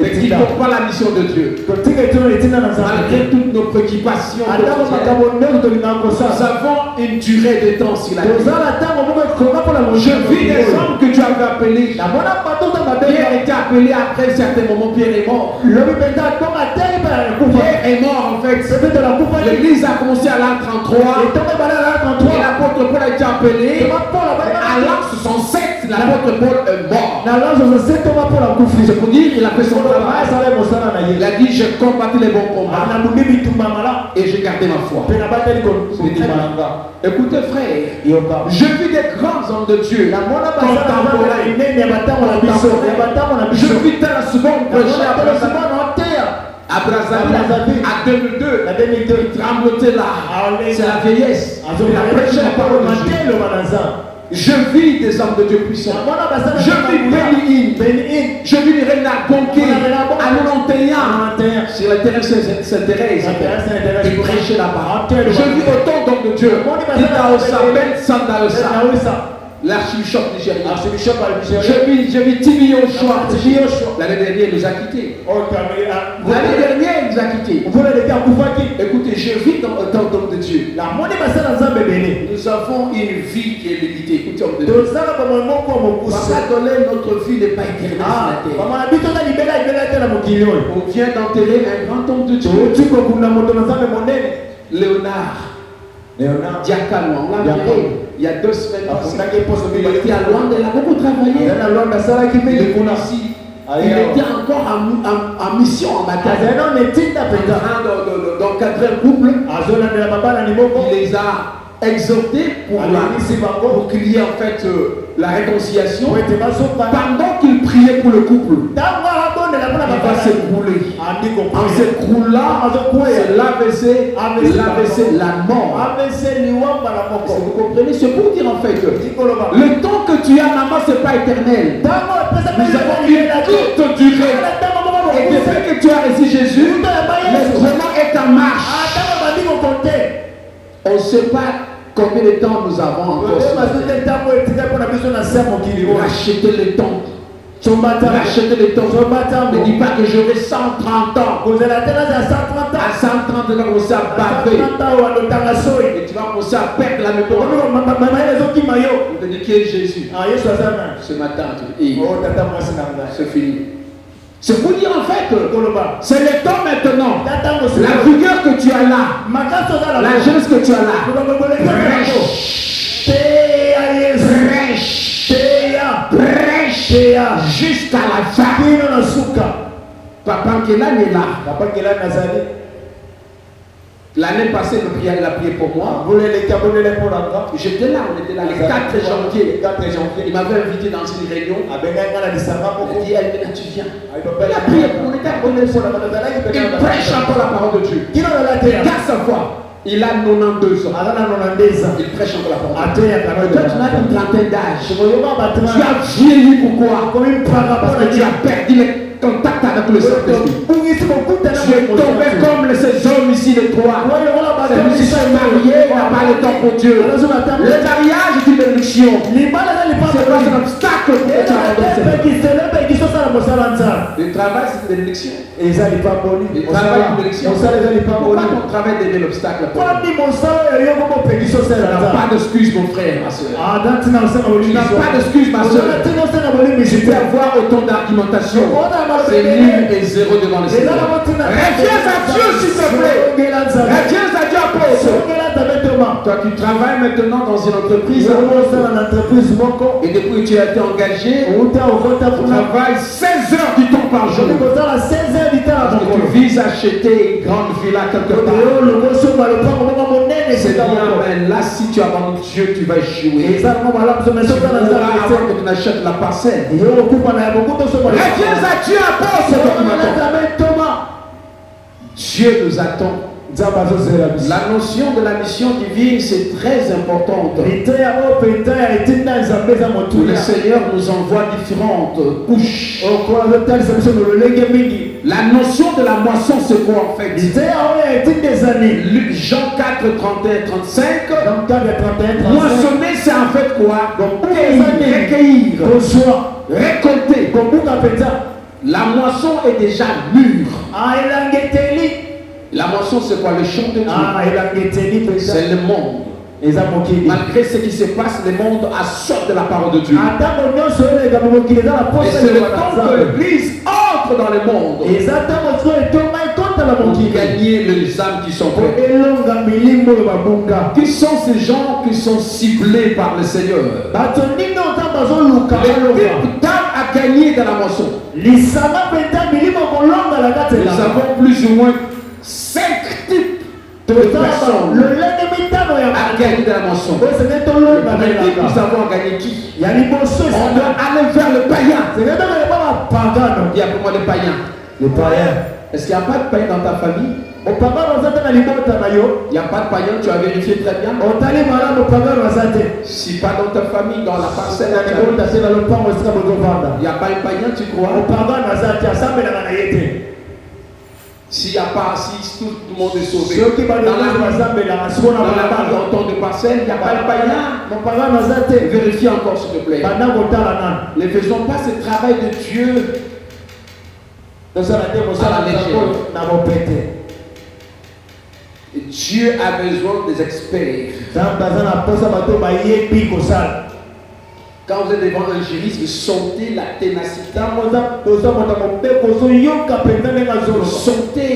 Mais qui n'ont pas la mission de Dieu. Malgré toutes nos préoccupations, nous avons une durée de temps sur la terre. Je vis des hommes que tu avais appelés. Pierre était appelé après un certain moment. Pierre est mort. Pierre est mort en fait. L'église a commencé à l'an 33 et l'apôtre Paul a été appelé. À l'an 67, l'apôtre Paul est mort. C'est pour dire qu'il a fait son travail. Il a dit, j'ai combattu les bons combats et j'ai gardé ma foi. Écoutez frère, je vis des grands hommes de Dieu contemporains. Je vis tellement souvent prêcher à Brazzaville, à 2002, il tremblotait là. C'est la vieillesse. Il a prêché la parole de Dieu. Je vis des hommes de Dieu puissants. Je vis Béni-In. Je vis Renard Bonquet à 91 sur la terre Sainte-Thérèse. Il prêchait la parole. Je vis autant d'hommes de Dieu. Idaosa, Ben Sandaosa. L'archibishop nigérien. Je vis Timi Yoshua. L'année dernière, il nous a quittés. L'année dernière, il nous a quittés. Écoutez, je vis dans autant d'hommes de Dieu. Nous avons une vie qui est limitée. Écoutez, homme de Dieu. Notre vie n'est pas éternelle sur la terre. On vient d'enterrer un grand homme de Dieu. Léonard Diakano, on l'a viré il y a 2 semaines. Il était à Luanda, il a beaucoup travaillé. Il est venu ici. Il était encore en mission en matin. D'encadrer un couple. Il les a exhortés pour qu'il y ait en fait la réconciliation. Pendant qu'il priait pour le couple, il va s'écrouler. En s'écroulant, c'est l'AVC, la mort. Vous comprenez? C'est pour dire en fait que le temps que tu as maman, c'est pas éternel. Nous avons une courte durée. Et depuis que tu as reçu Jésus, l'instrument est en marche. On ne sait pas combien de temps nous avons encore. Racheter le temps. Racheter le temps. Ne dis pas que j'aurai 130 ans. À 130 ans, tu vas commencer à baver. Et tu vas commencer à perdre la mémoire. On te dit qui est Jésus. Ce matin, c'est fini. C'est pour dire en fait, c'est le temps maintenant. La vigueur que tu as là, la jeunesse que tu as là, prêche jusqu'à la fin. Papa Kelane est là. L'année passée, il a prié pour moi. J'étais là, on était là, le 4 janvier. Il m'avait invité dans une réunion. Il dit, Elmena, tu viens. Il a prié pour moi. Il prêche encore la parole de Dieu. Regarde sa voix. Il a 92 ans. Il prêche encore la parole de Dieu. Toi, tu as une trentaine d'âge. Tu as vieilli pourquoi? Parce que tu as perdu contact avec le Saint-Esprit. Tu es tombé comme ces hommes ici de toi. Celui qui s'est marié n'a pas le temps pour Dieu. Le mariage est une bénédiction. C'est pas un obstacle pour que tu abandonnes. Le travail, c'est une bénédiction. Le travail, c'est une bénédiction. Pourquoi ton travail devient l'obstacle? Tu n'as pas d'excuse, mon frère, ma soeur. Tu n'as pas d'excuse, ma soeur. Tu peux avoir autant d'argumentation. C'est nul et zéro devant le Seigneur. Reviens à Dieu, s'il te plaît. Reviens à Dieu, apôtre. Toi, tu travailles maintenant dans une entreprise. Et depuis que tu as été engagé, tu travailles 16 heures du temps par jour. Parce que tu vises acheter une grande villa quelque part. C'est bien, mais là, si tu abandonnes Dieu, tu vas échouer. Tu mourras avant que tu n'achètes la parcelle. Reviens à Dieu, apôtre. Dieu nous attend. La notion de la mission divine, c'est très importante. Le Seigneur nous envoie différentes couches. La notion de la moisson, c'est quoi en fait? Jean 4, 31, 35. Moissonner, c'est en fait quoi? Recueillir, récolter. La moisson est déjà mûre. La moisson, c'est quoi? Le champ de Dieu. C'est le monde. Malgré ce qui se passe, le monde a sorti de la parole de Dieu. Et c'est le temps que l'Église entre dans le monde pour gagner les âmes qui sont prêtes. Qui sont ces gens qui sont ciblés par le Seigneur? Le type d'âme à gagner dans la moisson. Nous avons plus ou moins 5 types de personnes à gagner de la moisson. Le premier type, nous avons gagné qui? On doit aller vers le païen. Il y a pour moi le païen. Est-ce qu'il n'y a pas de païen dans ta famille? Il n'y a pas de païen, tu as vérifié très bien. Si pas dans ta famille, dans la parcelle, il n'y a pas un païen, tu crois? S'il n'y a pas, si tout le monde est sauvé, dans la temps de parcelle, il n'y a pas de païen. Vérifie encore, s'il te plaît. Ne faisons pas ce travail de Dieu à la légère. Dieu a besoin des experts. Quand vous êtes devant un juriste, vous sentez la ténacité. Vous sentez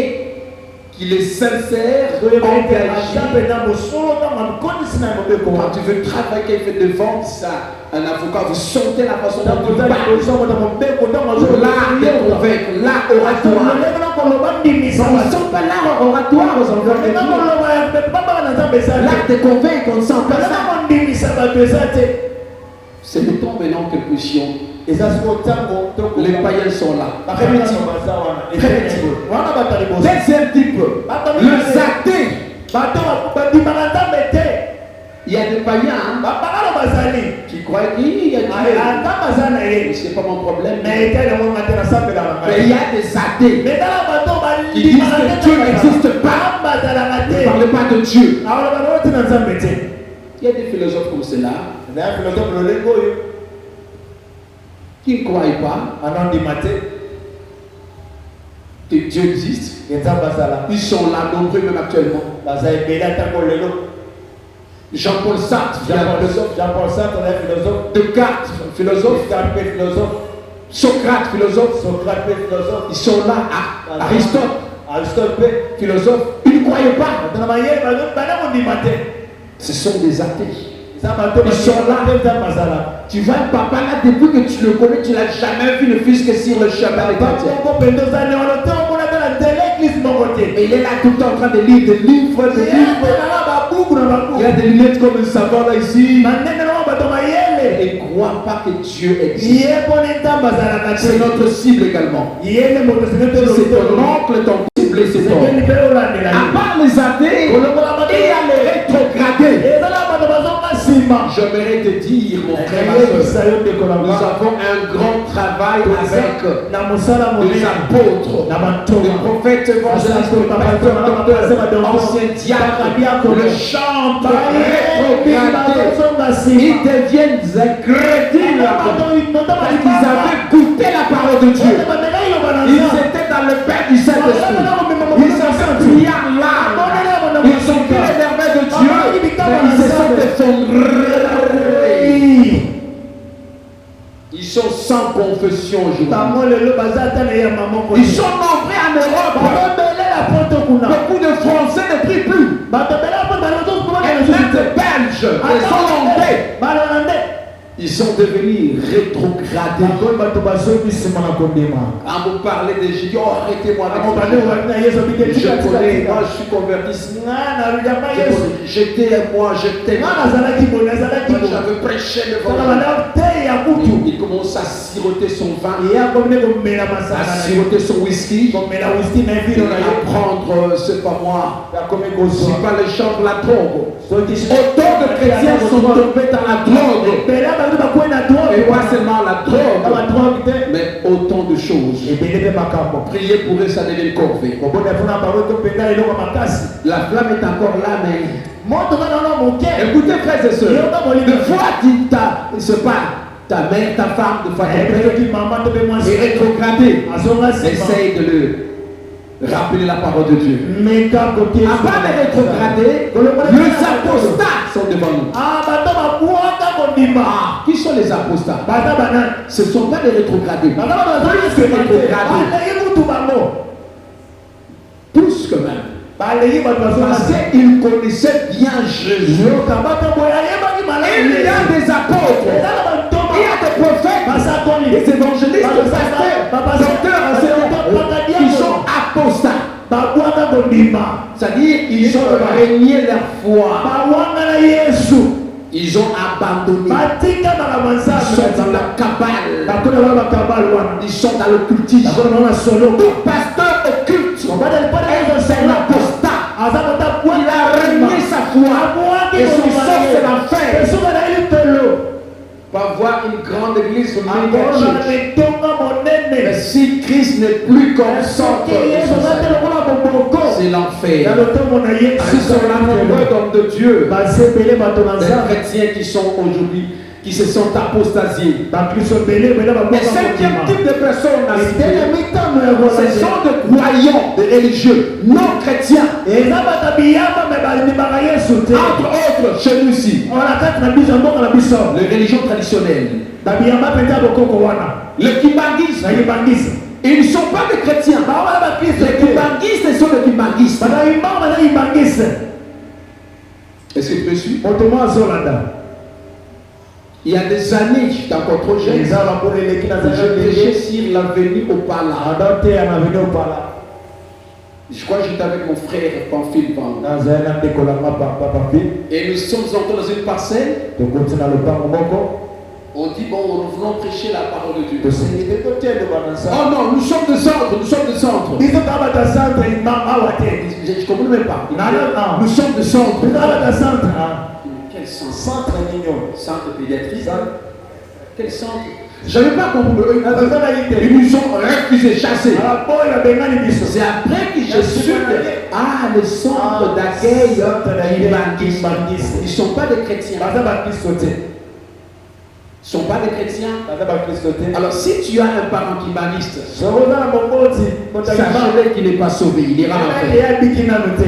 qu'il est sincère, engagé. Quand tu veux travailler, qu'il fait devant ça, un avocat, vous sentez la façon dont il parle. L'art de convaincre, l'art oratoire. On ne sent pas l'art oratoire aux enfants de Dieu. L'art de convaincre, on ne sent pas ça. C'est le temps maintenant que nous puissions. Les païens sont là. Deuxième type, le athées. Il y a des païens qui croient qu'il y a Dieu. C'est pas mon problème. Mais il y a des athées qui disent que Dieu n'existe pas. Ne parlez pas de Dieu. Il y a des philosophes comme cela qui ne croient pas que Dieu existe. Ils sont là nombreux même actuellement. Jean-Paul Sartre, philosophe. Descartes, philosophe. Socrate, philosophe. Ils sont là. Aristote, philosophe. Ils ne croyaient pas. Ce sont des athées. Ils sont là. Tu vois un papa là, depuis que tu le connais, tu ne l'as jamais vu, ne fût-ce que sur le chemin des chrétiens. Il est là tout le temps en train de lire des livres, Il y a des lunettes comme un savant là ici. Et ne crois pas que Dieu existe. C'est notre cible également. C'est ton oncle, ton cible, c'est ton. À part les athées, il y a les rétrogradés. J'aimerais te dire, mon frère, nous avons un grand travail avec les apôtres, les prophètes, évangélistes, pasteurs, anciens diacres, le chantre rétrogradé. Ils deviennent incrédules parce qu'ils avaient goûté la parole de Dieu. Ils étaient dans le Père du Saint-Esprit. Ils ont prié en larmes. Ils ont vu les merveilles de Dieu. Mais ils se sont effondrés. Ils sont sans confession aujourd'hui. Ils sont nombreux en Europe. Beaucoup de Français ne prient plus. Et même des Belges, des Hollandais. Ils sont devenus rétrogradés. À vous parler de Jésus, oh, arrêtez-moi avec ça. Je connais, moi je suis converti. J'étais. J'avais prêché devant lui. Il commence à siroter son vin, à siroter son whisky, à prendre, c'est pas moi, c'est pas les gens de la drogue. Autant de chrétiens sont tombés dans la drogue. Et pas seulement la drogue, mais autant de choses. Prier pour eux, ça devient une corvée. La flamme est encore là, mais écoutez, frères et sœurs, de fois c'est pas ta mère, ta femme, de fois ton père est rétrogradé. Essaye de le rappeler la parole de Dieu. Avant de rétrograder, les apostats sont devant nous. Qui sont les apostats? Ce ne sont pas des rétrogradés. Plus que rétrogradés. Plus que même. Parce qu'ils connaissaient bien Jésus. Il y a des apôtres. Il y a des prophètes, des évangélistes, des pasteurs, docteurs, enseignants, qui sont apostats. C'est-à-dire ils ont régné leur foi. Ils ont abandonné. Ils sont dans la cabale. Ils sont dans l'occultisme. Tout pasteur occulte est un apostat. Il a régné sa foi. Et son sort c'est l'enfer. Pas voir une grande église mais si Christ n'est plus comme centre, c'est l'enfer. Ce sont là nombreux d'hommes de Dieu, des chrétiens qui sont aujourd'hui, qui se sont apostasiés. Et cinquième type de personnes, ce sont des croyants, des religieux, non chrétiens. Entre autres, chez nous ici, les religions traditionnelles, le kimbanguisme. Ils ne sont pas des chrétiens. Les kimbanguistes sont des kimbanguistes. Est-ce que tu me suis? Il y a des années, j'étais encore trop jeune, je prêchais sur l'avenue au Pala. Je crois que j'étais avec mon frère Pamphile. Et nous sommes entrés dans une parcelle. On dit, bon, nous voulons prêcher la parole de Dieu. Oh non, nous sommes de centre, nous sommes de centre. Je ne comprends même pas. Nous sommes de centre. Quel centre? Centre pédiatrique. Quel centre? Je n'avais pas compris. Ils nous ont refusé, chassés. C'est après que je suis le centre d'accueil Ils ne sont pas des chrétiens. Ils ne sont pas des chrétiens. Alors si tu as un parent kimbanguiste, sachez qu'il n'est pas sauvé, il ira en enfer.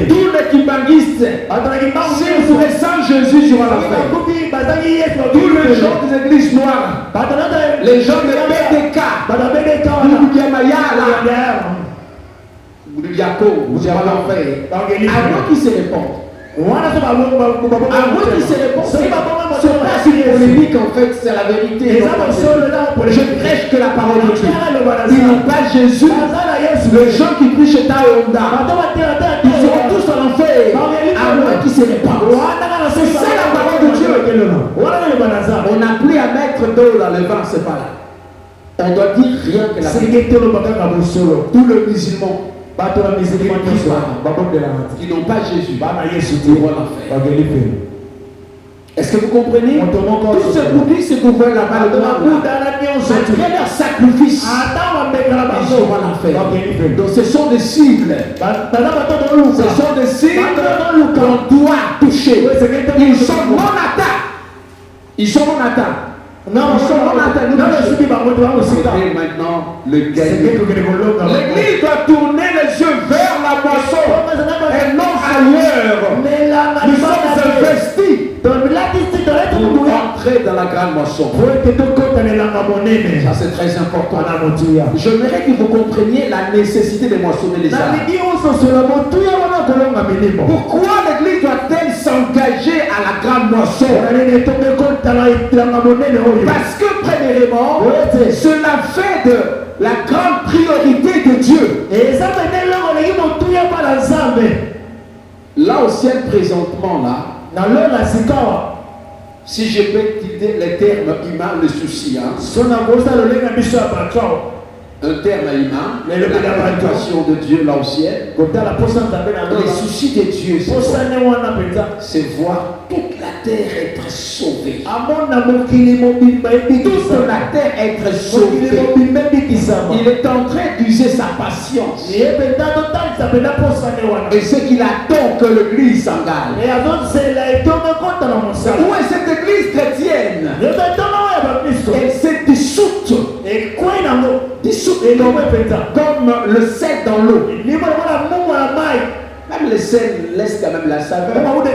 Tous les kimbanguistes, si vous serez sans Jésus, sur l'enfer. Tous les gens des églises noires, les gens de BDK, vous irez à l'enfer. Avant qu'ils se répondent. C'est pas si polémique en fait, c'est la vérité. Je prêche que la parole de Dieu. Ils n'ont pas Jésus. Les gens qui prient chez Taonda, ils seront tous en enfer. À moins qu'ils se répandent. C'est ça la parole de Dieu. On n'a plus à mettre d'eau dans le vin, c'est pas là. On doit dire rien que la vérité. Tout le musulman qui n'ont pas Jésus, ils vont l'enfer. Est-ce que vous comprenez? Tous ceux qui se couvrent la main de après leur sacrifice, ils vont l'enfer. Donc ce sont des cibles. Ce sont des cibles qu'on doit toucher. Ils sont non atteints. Ils sont non atteints. Non, ils sont non atteints. Et maintenant le gagner. L'église doit tourner les yeux vers la moisson et non ailleurs. Nous sommes investis pour entrer dans la grande moisson. Ça c'est très important. J'aimerais que vous compreniez la nécessité de moissonner les âmes. Pourquoi l'église doit-elle s'engager à la grande moisson? Parce que premièrement, cela fait de la grande priorité de Dieu. Là au ciel présentement là, si je peux utiliser les termes humains, le souci, un terme humain, la préoccupation de Dieu là au ciel, les soucis de Dieu, c'est voir toute la terre être sauvée. Toute la terre être sauvée. Il est en train d'user sa patience. Et ce qu'il attend que l'église s'engage. Où est cette église chrétienne? Elle s'est dissoute. Comme le sel dans l'eau. Même le sel laisse quand même la saveur. On ne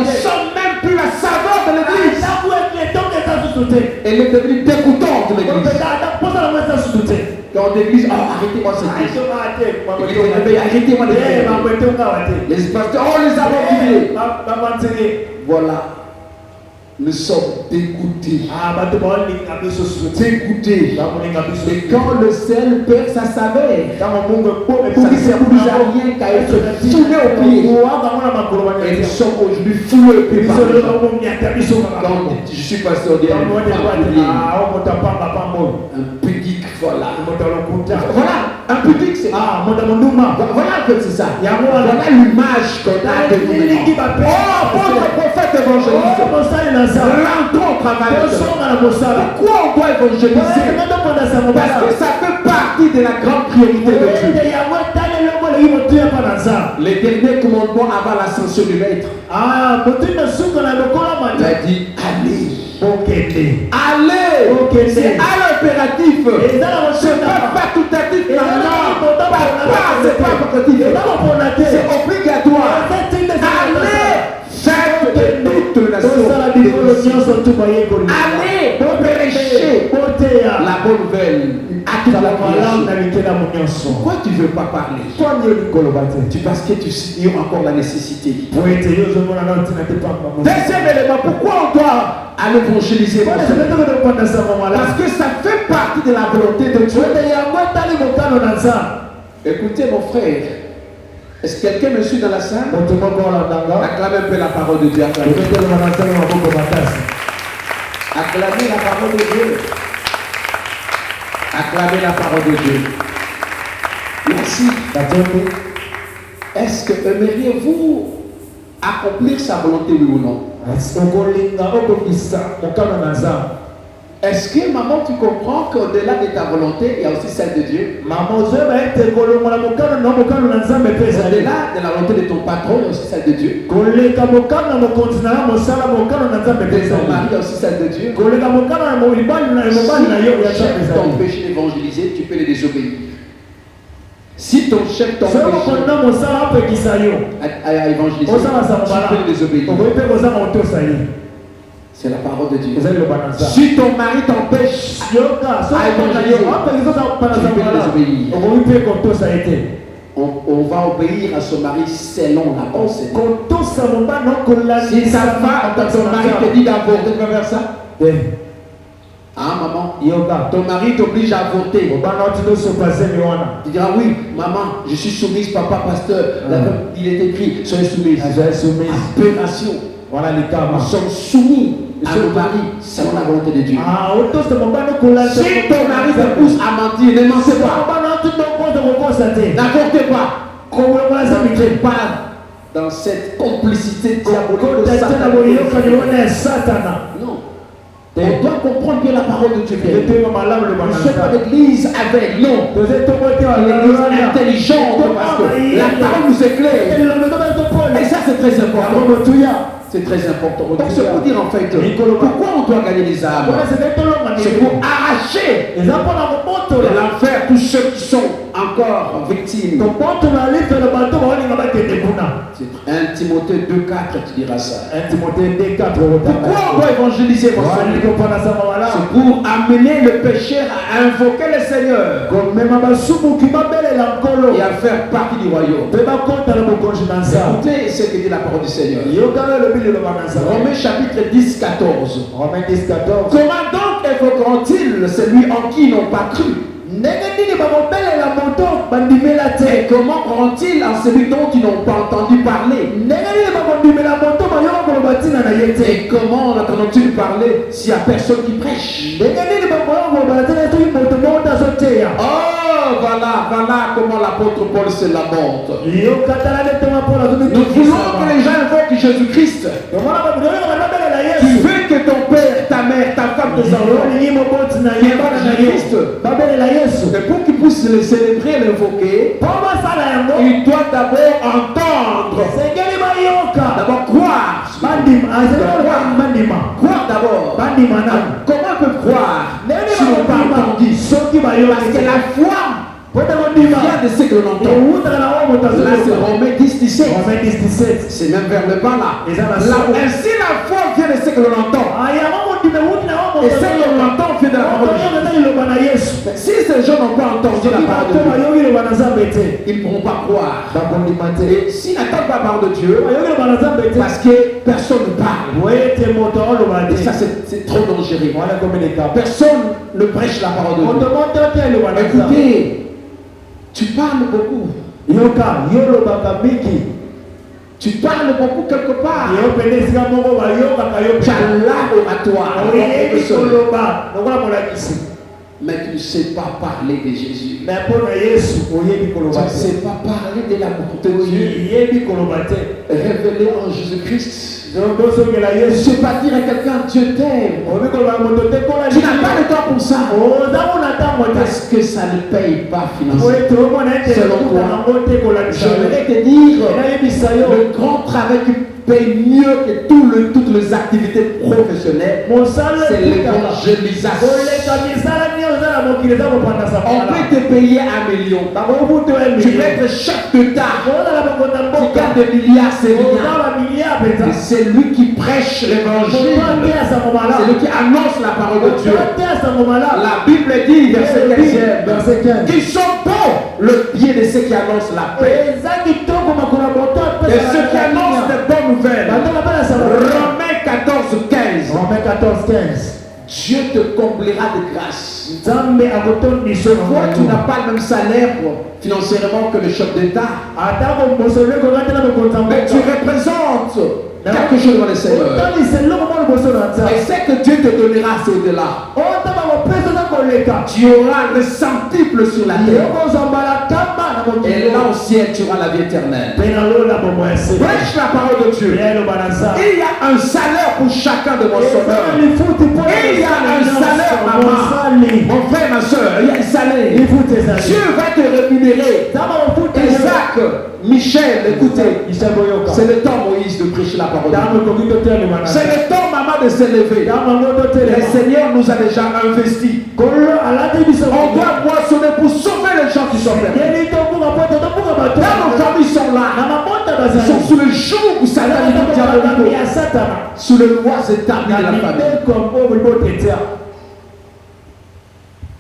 sent même plus la saveur de l'église. Elle est devenue dégoûtante de l'église. Quand l'église, arrêtez-moi cette église. Arrêtez-moi de faire. Les pasteurs, les avons tués. Voilà. Nous sommes dégoûtés. Dégoûtés. Et quand le sel perd sa saveur, ça ne sert plus à rien qu'à être foulé au pied. Et nous sommes aujourd'hui foulés au pied par les gens. Quand je suis pasteur d'hier, un pudique, voilà. Voilà, un pudique, c'est. Voilà, en fait, c'est ça. Voilà l'image qu'on a de nous. Oh, votre prophète évangéliste. Rencontre avec pourquoi on doit évangéliser? Parce que ça fait partie de la grande priorité de Dieu. Les derniers commandements avant l'ascension du maître. Il a dit allez. Allez. C'est à l'impératif. C'est pas facultatif. Non. C'est pas facultatif. C'est obligatoire. Allez. Faites de toute nation. Allez prêcher la bonne nouvelle à toute la création. Pourquoi tu ne veux pas parler? Parce que tu ignores encore la nécessité. Deuxième élément, pourquoi on doit aller évangéliser? Parce que ça fait partie de la volonté de Dieu. Écoutez mon frère. Est-ce que quelqu'un me suit dans la salle? Acclamez un peu la parole de Dieu. Acclamez la parole de Dieu. Acclamez la parole de Dieu. Merci. Est-ce que aimeriez-vous accomplir sa volonté, oui ou non? Est-ce que maman, tu comprends qu'au-delà de ta volonté, il y a aussi celle de Dieu? Au-delà de la volonté de ton patron, il y a aussi celle de Dieu. De ton mari, il y a aussi celle de Dieu. Si ton chef t'empêche d'évangéliser, tu peux les désobéir. Si ton chef t'empêche à évangéliser, tu peux les désobéir. C'est la parole de Dieu. Si ton mari t'empêche à évangéliser, tu peux les obéir. On va obéir à son mari selon la pensée. Si sa femme, ton mari te dit d'avorter, tu vas faire ça? Ah maman, ton mari t'oblige à avorter. Tu diras oui, maman, je suis soumise, papa, pasteur. Il est écrit, soyez soumise. Appellation. Voilà les cas. Nous sommes soumis à nos maris selon la volonté de Dieu. Si ton mari te pousse à mentir, ne mentez pas. N'avortez pas. N'entrez pas dans cette complicité diabolique. Non. On doit comprendre bien la parole de Dieu. Le chef de l'église aveugle, non. L'église intelligente, parce que la parole nous éclaire. Et ça, c'est très important. C'est très important. Donc, c'est pour dire en fait, pourquoi on doit gagner les âmes? C'est pour arracher de l'enfer tous ceux qui sont encore victimes. C'est 1 Timothée 2,4 qui dira ça. 1 Timothée 2,4. Pourquoi on doit évangéliser? C'est pour amener le pécheur à invoquer le Seigneur et à faire partie du royaume. Écoutez ce que dit la parole du Seigneur. Romains chapitre 10, 14. Comment donc évoqueront-ils celui en qui ils n'ont pas cru? Et comment croiront-ils en celui dont ils n'ont pas entendu parler? Et comment entendront-ils parler s'il n'y a personne qui prêche? Oh, voilà comment l'apôtre Paul se lamente. Nous voulons que les gens invoquent Jésus-Christ. Tu veux que ton père, ta mère, ta femme, tes enfants invoquent Jésus-Christ. Et pour qu'ils puissent le célébrer, l'invoquer, ils doivent d'abord entendre. D'abord croire. Croire d'abord. Comment on peut croire si on n'a pas entendu? Parce que la foi vient de ce que l'on entend. Là, c'est Romains 10, 17. C'est même vers le bas là. Ainsi, la foi vient de ce que l'on entend. Et ce que l'on entend vient de la parole de Dieu. Si ces gens n'ont pas entendu la parole de Dieu, ils ne pourront pas croire. Et s'ils n'attendent pas la parole de Dieu, parce que personne ne parle. Et ça, c'est trop dangereux. Personne ne prêche la parole de Dieu. Écoutez, tu parles beaucoup. Tu parles beaucoup quelque part. Tu as l'art oratoire. Mais tu ne sais pas parler de Jésus. Tu ne sais pas parler de l'amour de Dieu révélé en Jésus-Christ. Je ne sais pas dire à quelqu'un Dieu t'aime. Tu n'as pas le temps pour ça. Parce que ça ne paye pas financièrement. Selon toi, j'aimerais te dire le grand travail qui paye mieux que toutes les activités professionnelles, c'est l'évangélisation. On peut te payer 1 million. Tu peux être chef d'État. Tu gagnes des milliards, c'est rien. C'est lui qui prêche l'évangile. C'est lui qui annonce la parole de Dieu. La Bible dit, verset 15, qu'ils sont bons le pied de ceux qui annoncent la paix. Et ceux qui annoncent des bonnes nouvelles. Romains 14, 15. Dieu te comblera de grâce. Toi, tu n'as pas le même salaire financièrement que le chef d'État. Mais tu représentes quelque chose dans le Seigneur. Et c'est que Dieu te donnera, c'est au-delà. Tu auras le centuple sur la terre. Et là au ciel, tu auras la vie éternelle. Prêche la parole de Dieu. Il y a un salaire pour chacun de vos sauveurs. Il y a un salaire, maman, mon frère, ma soeur. Il y a un salaire. Dieu va te rémunérer. Isaac, Michel, écoutez, c'est le temps, Moïse, de prêcher la parole. C'est le temps, maman, de s'élever. Le Seigneur nous a déjà investi. On doit moissonner pour sauver les gens qui sont perdus. Là, nos familles sont là. Ils sont sous le joug où Satan est diabolique. Sous le lois établi de la famille.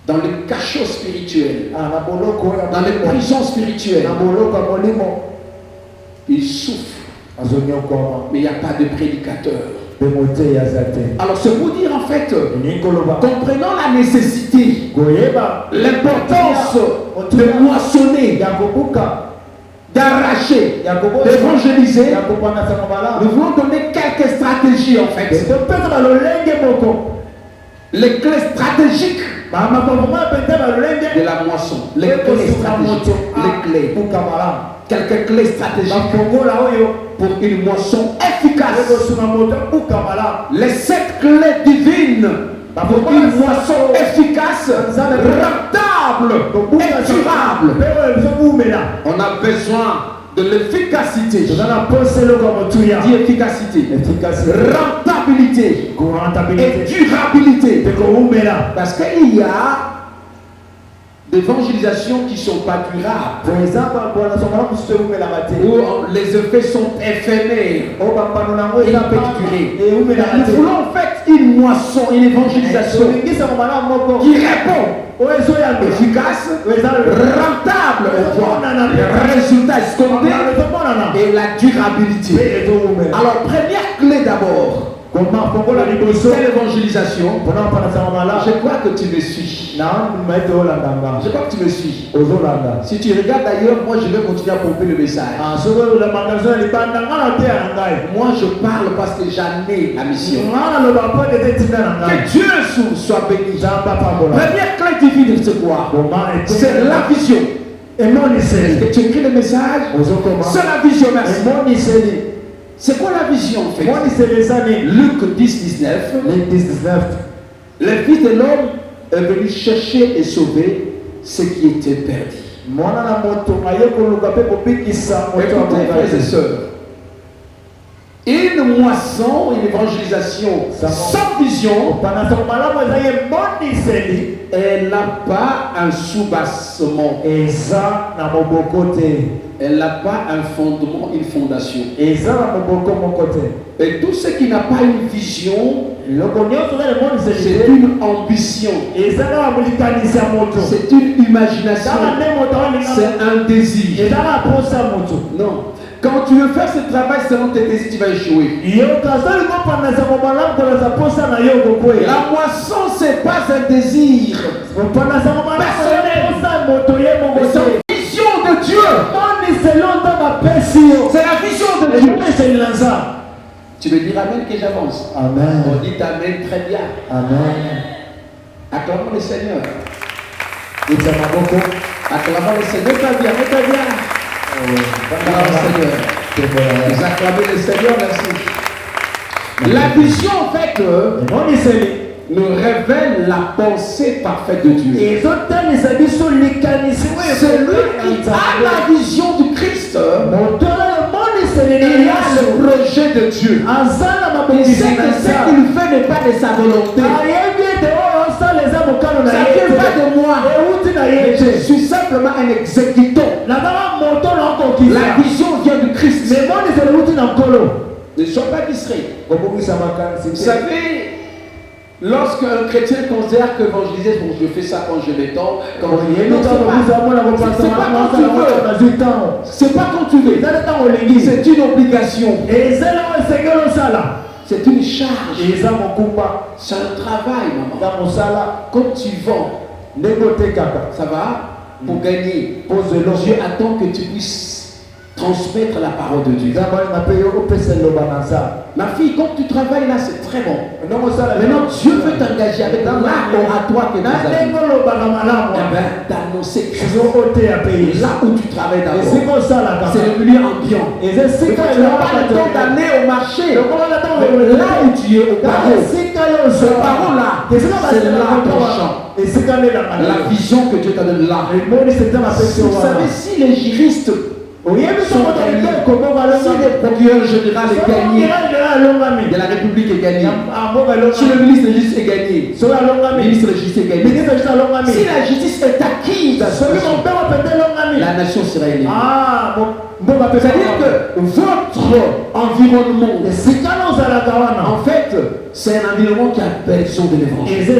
Dans les cachots spirituels, dans les prisons spirituelles, ils souffrent. Mais il n'y a pas de prédicateur. Alors c'est pour dire en fait, comprenant la nécessité, l'importance de moissonner, d'arracher, d'évangéliser, nous voulons donner quelques stratégies en fait. Les clés stratégiques de la moisson. Les clés stratégiques. Les clés. quelques clés stratégiques pour une moisson efficace. Les 7 clés divines pour une moisson efficace, rentable et durable. On a besoin de l'efficacité. Dis efficacité. Rentabilité et durabilité. Parce qu'il y a d'évangélisation qui ne sont pas durables, où les effets sont éphémères et pécuniaires. Nous voulons en fait une moisson, une évangélisation qui répond, efficace, rentable au point, le résultat escompté et la durabilité. Alors première clé d'abord, c'est l'évangélisation. Je crois que tu me suis. Je crois que tu me suis. Si tu regardes d'ailleurs, moi je vais continuer à pomper le message. Moi je parle parce que j'en ai la mission. Que Dieu soit béni. Première clé divine, c'est quoi? C'est la vision. Est-ce que tu écris le message? C'est la vision, merci. C'est quoi la vision en fait? Luc 10, 19. Le Fils de l'homme est venu chercher et sauver ce qui était perdu. Écoutez, frères et sœurs, une moisson, une évangélisation sans vision, elle n'a pas un soubassement. Elle n'a pas un fondement, une fondation. Et tout ce qui n'a pas une vision, c'est une ambition. C'est une imagination. C'est un désir. Non. Quand tu veux faire ce travail selon tes désirs, tu vas échouer. La moisson, ce n'est pas un désir personnel. C'est une vision de Dieu. C'est la vision de Dieu. Tu veux dire amen que j'avance? Amen. On dit amen très bien. Amen. Acclamons le Seigneur. Acclamons le Seigneur. Très bien, très bien. Acclamons le Seigneur. Vous acclamez le Seigneur, merci. La vision, en fait, nous révèle la pensée parfaite de Dieu. Celui qui a la vision du Christ, il a le projet de Dieu. Il sait que ce qu'il fait n'est pas de sa volonté. Ça ne vient pas de moi. Je suis simplement un exécutant. La vision vient du Christ. Ne sois pas distrait. Vous savez, lorsque un chrétien considère que évangéliser, bon, je fais ça quand je l'ai temps, quand je l'ai temps. C'est pas quand tu veux. C'est une obligation. C'est une charge. C'est un travail, maman. Quand tu vends, ça va pour gagner. Dieu attend que tu puisses transmettre la parole de Dieu. Ma fille, quand tu travailles là, c'est très bon. Maintenant, Dieu veut t'engager avec l'art oratoire que tu as d'annoncer là où tu travailles d'abord. C'est le milieu ambiant. Et tu n'as pas le temps d'aller au marché. Là où tu es au barreau, ce barreau-là, c'est là ton champ. La vision que Dieu t'a donnée là. Vous savez, si les juristes si les procureurs généraux est gagné, de la République est gagné, si le ministre de justice est gagné, le ministre de justice est gagné, si la justice est acquise, la nation sera élevée. C'est-à-dire que votre environnement, en fait, c'est un environnement qui a besoin de l'évangile. Et la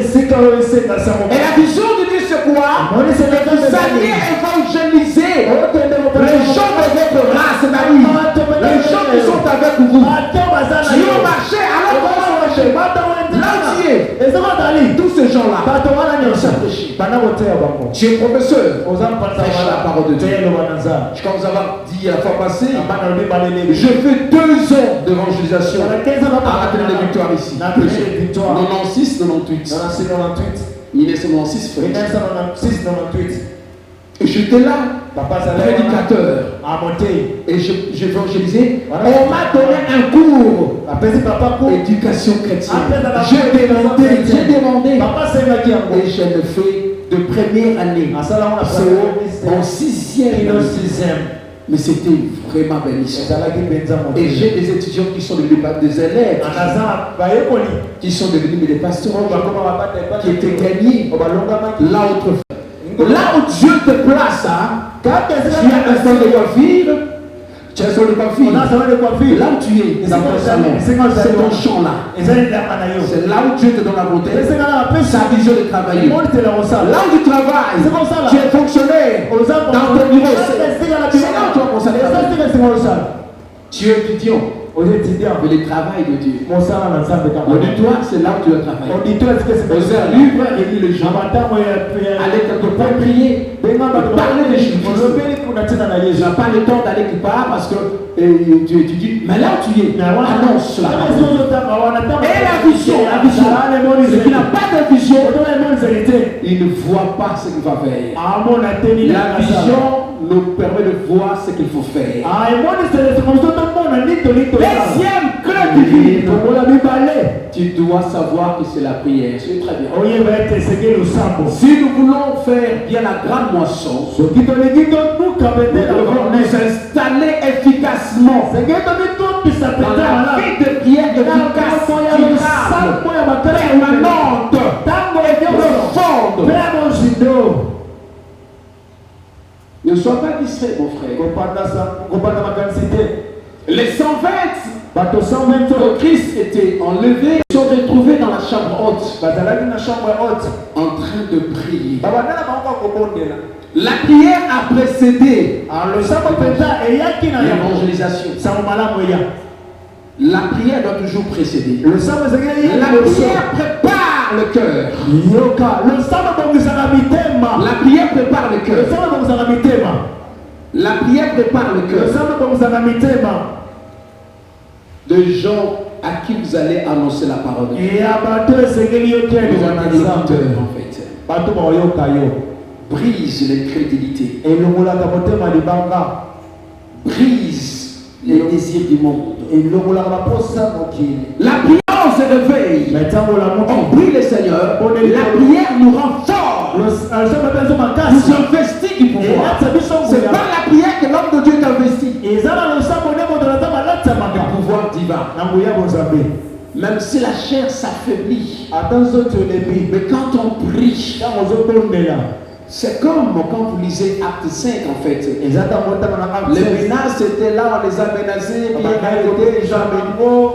vision de Dieu, c'est quoi? Vous allez évangéliser les gens de votre race, les gens qui sont avec vous. Tu es au marché, alors là où tu es, tous ces gens-là, tu es professeur, prêche la parole de Dieu. Quand nous avons dit la fois passée, je fais 2 ans d'évangélisation à la télé de Victoire ici. 96, 98. 1996, frère. Et j'étais là. prédicateur. Et je évangélisais. On m'a donné un cours d'éducation chrétienne. J'ai demandé. Et je le fais de première année. En sixième. Mais c'était vraiment bénissant. Et j'ai des étudiants qui sont devenus des élèves, qui sont devenus des pasteurs, qui étaient gagnés là autrefois. Là où Dieu te place, tu as un salon de coiffure, tu as un salon de coiffure. Là où tu es, dans ton salon, c'est ton champ là. C'est là où Dieu te donne la beauté. Sa vision de travailler. Là où tu travailles, tu es fonctionnaire dans ton bureau. C'est là où tu vas consacrer. Tu es étudiant. Mais le travail de Dieu. L'auditoire, c'est là où tu dois travailler. Oser livre et lire les gens. Aller quelque part prier. Parler des choses. Tu n'as pas le temps d'aller quelque part parce que tu étudies. Mais là où tu es, annonce la parole. Et la vision. Celui qui n'a pas de vision, il ne voit pas ce qu'il va faire. La vision nous permet de voir ce qu'il faut faire. Deuxième clé divine, tu dois savoir que c'est la prière. C'est très bien. Si nous voulons faire bien la grande moisson, nous devons nous installer efficacement dans la vie de prière efficace, durable, permanente et profonde. Ne sois pas distrait, mon frère. Les 120 de Christ étaient enlevés, ils sont retrouvés dans la chambre haute, en train de prier. La prière a précédé l'évangélisation. La prière doit toujours précéder. La prière prépare le cœur. La prière prépare le cœur. La prière prépare le cœur. De gens à qui vous allez annoncer la parole de Dieu. En fait. Brise les crédilités. Brise les désirs du monde. La prière se réveille. On prie le Seigneur. La prière nous rend forts. Nous investit du pouvoir. C'est par la prière que l'homme de Dieu est investi. Le pouvoir divin. Même si la chair s'affaiblit. Mais quand on prie, c'est comme quand vous lisez Acte 5 en fait. Les menaces étaient là, on les a menacés,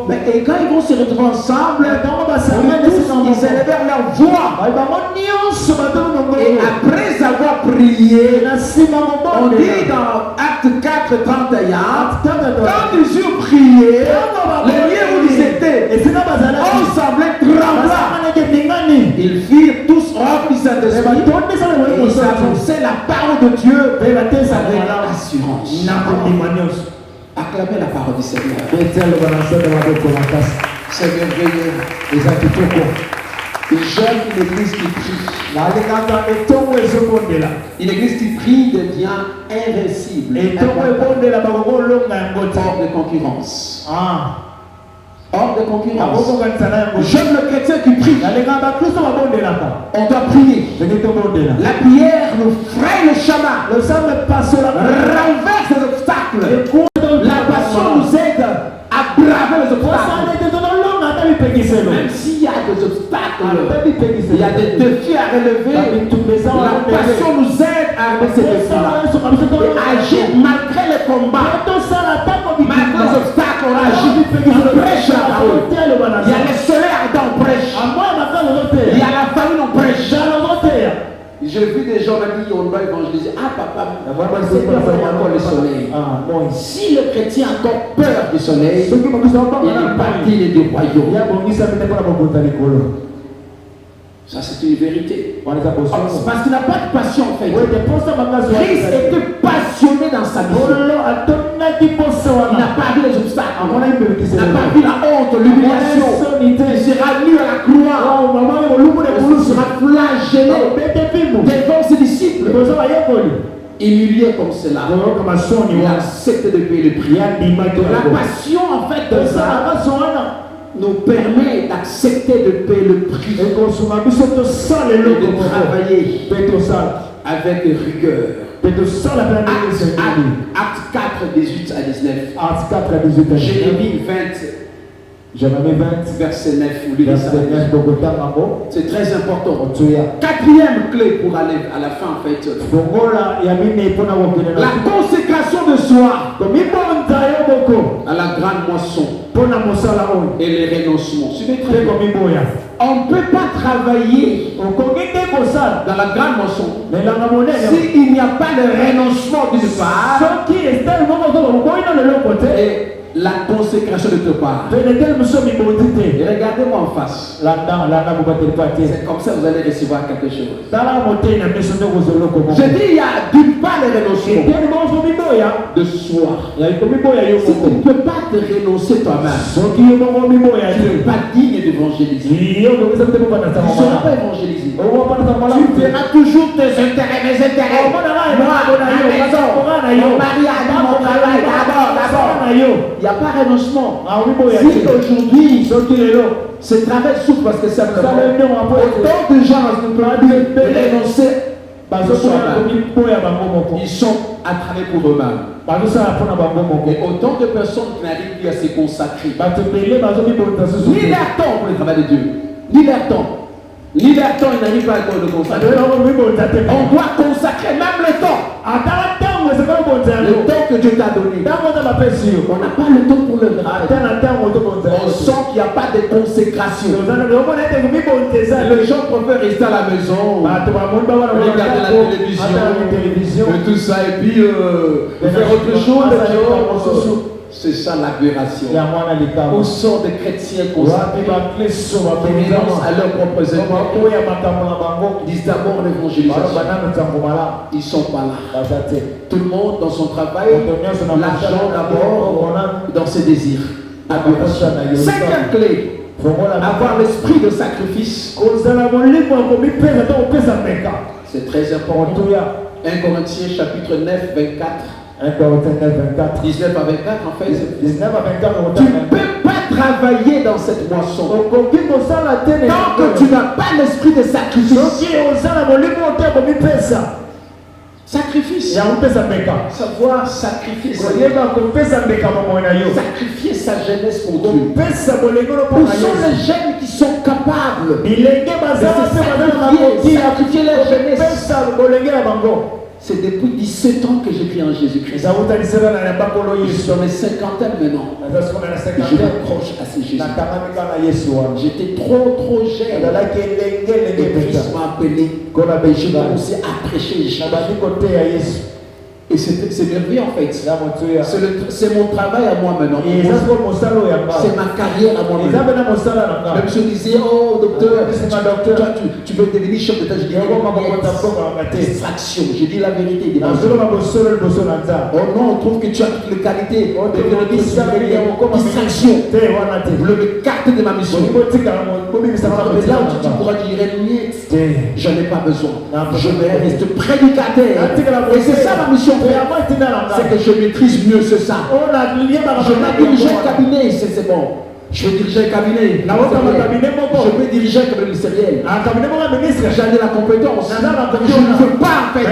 mais et quand ils vont se retrouver ensemble, ils élevèrent leur voix. Et après avoir prié, on dit dans Acte 4, 31, quand ils eurent prié, les lieux où ils étaient, on semblait tremblant. Ils firent tous remplis Saint-Esprit. Ils annonçaient la parole de Dieu avec assurance. Acclamez la parole du Seigneur. C'est merveilleux. J'aime une église qui prie. Une église qui prie devient invincible. Hors de concurrence. Hors de concurrence. J'aime le chrétien qui prie. On doit prier. La prière nous fraye le chemin. Renverse les obstacles. La passion nous aide à braver les obstacles. Même s'il y a des obstacles, il y a des défis à relever, la passion nous aide à relever ces défis-là. Et agir malgré les combats, malgré les obstacles, on agit. On prêche la parole. Il y a les soleils ardents, on prêche. Il y a la famille, on prêche. J'ai vu des gens qui on doit évangéliser. Ah papa, c'est pas encore le soleil. Si le chrétien a encore peur du soleil, il est parti du royaume. Ça c'est une vérité. Parce qu'il n'a pas de passion en fait. Christ était passionné dans sa vie. Il n'a pas vu les obstacles. Il n'a pas vu la honte, l'humiliation. Il sera nu à la croix. Il sera flagellé devant ses disciples. humilié comme cela, il a accepté de payer le prix. La passion, en fait, de ça nous permet d'accepter de payer le prix et de travailler avec rigueur. Acte 4, 18 à 19. Jérémie 20, verset 9. C'est très important. Quatrième clé pour aller à la fin, en fait. La consécration de soi à la grande moisson et les renoncements. On ne peut pas travailler dans la grande moisson s'il n'y a pas de renoncement d'une part et la consécration de ta part. Et regardez-moi en face. C'est comme ça que vous allez recevoir quelque chose. Je dis, il y a d'une part le renoncement de soi. Si tu ne peux pas te renoncer toi-même, tu n'es pas digne d'évangéliser. Tu ne seras pas évangélisé. Tu verras toujours tes intérêts, mes intérêts. Moi, ma maison, mon mariage, mon travail, d'abord. Il n'y a pas renoncement. Si aujourd'hui, ce travail souffre parce que simplement, autant de gens ne peuvent plus renoncer de soi-même. Ils sont à travailler pour eux-mêmes. Et autant de personnes qui n'arrivent plus à se consacrer. Ni leur temps pour le travail de Dieu. Ni leur temps. Ni leur temps, ils n'arrivent pas à le consacrer. On doit consacrer même le temps. Le temps que Dieu t'a donné. On n'a pas le temps pour le travail. On sent qu'il n'y a pas de consécration. Les gens préfèrent rester à la maison, regarder la télévision, et tout ça, et puis faire autre chose. C'est ça l'aberration. Où sont des chrétiens consacrés qui renoncent à leurs propres intérêts, disent d'abord l'évangélisation. Ils ne sont pas là. Tout le monde dans son travail, l'argent d'abord, dans ses désirs. Aberration. Cinquième clé, avoir l'esprit de sacrifice. C'est très important. 1 Corinthiens chapitre 9, 24. 1 Corinthiens 9, 24. 19 à 24 en fait. 19 à 24. Tu ne peux pas travailler dans cette moisson tant que tu n'as pas l'esprit de sacrifice. Sacrifice. Savoir sacrifier. Sacrifier sa jeunesse pour Dieu. Où sont les jeunes qui sont capables de sacrifier leur jeunesse? C'est depuis 17 ans que j'écris en Jésus-Christ. Je suis dans les cinquantaines maintenant. Je m'accroche à ce Jésus. J'étais trop jeune. Et Christ m'a appelé. J'ai commencé à prêcher Jésus. Et c'est merveilleux en fait. C'est mon travail à moi maintenant. C'est ma carrière à moi maintenant. Même je disais, oh docteur, tu veux devenir chef d'État. Je dis, distraction. Je dis la vérité. Oh non, on trouve que tu as toutes les qualités. Distraction. Le carte de ma mission. Mais là où tu pourras dire, j'en ai pas besoin. Je vais rester prédicateur. Et c'est ça ma mission. C'est que je maîtrise mieux, c'est ça. Je vais diriger un cabinet, c'est bon. Je vais diriger un cabinet. Je peux diriger un cabinet ministériel. J'en ai la compétence. Je ne veux pas en fait.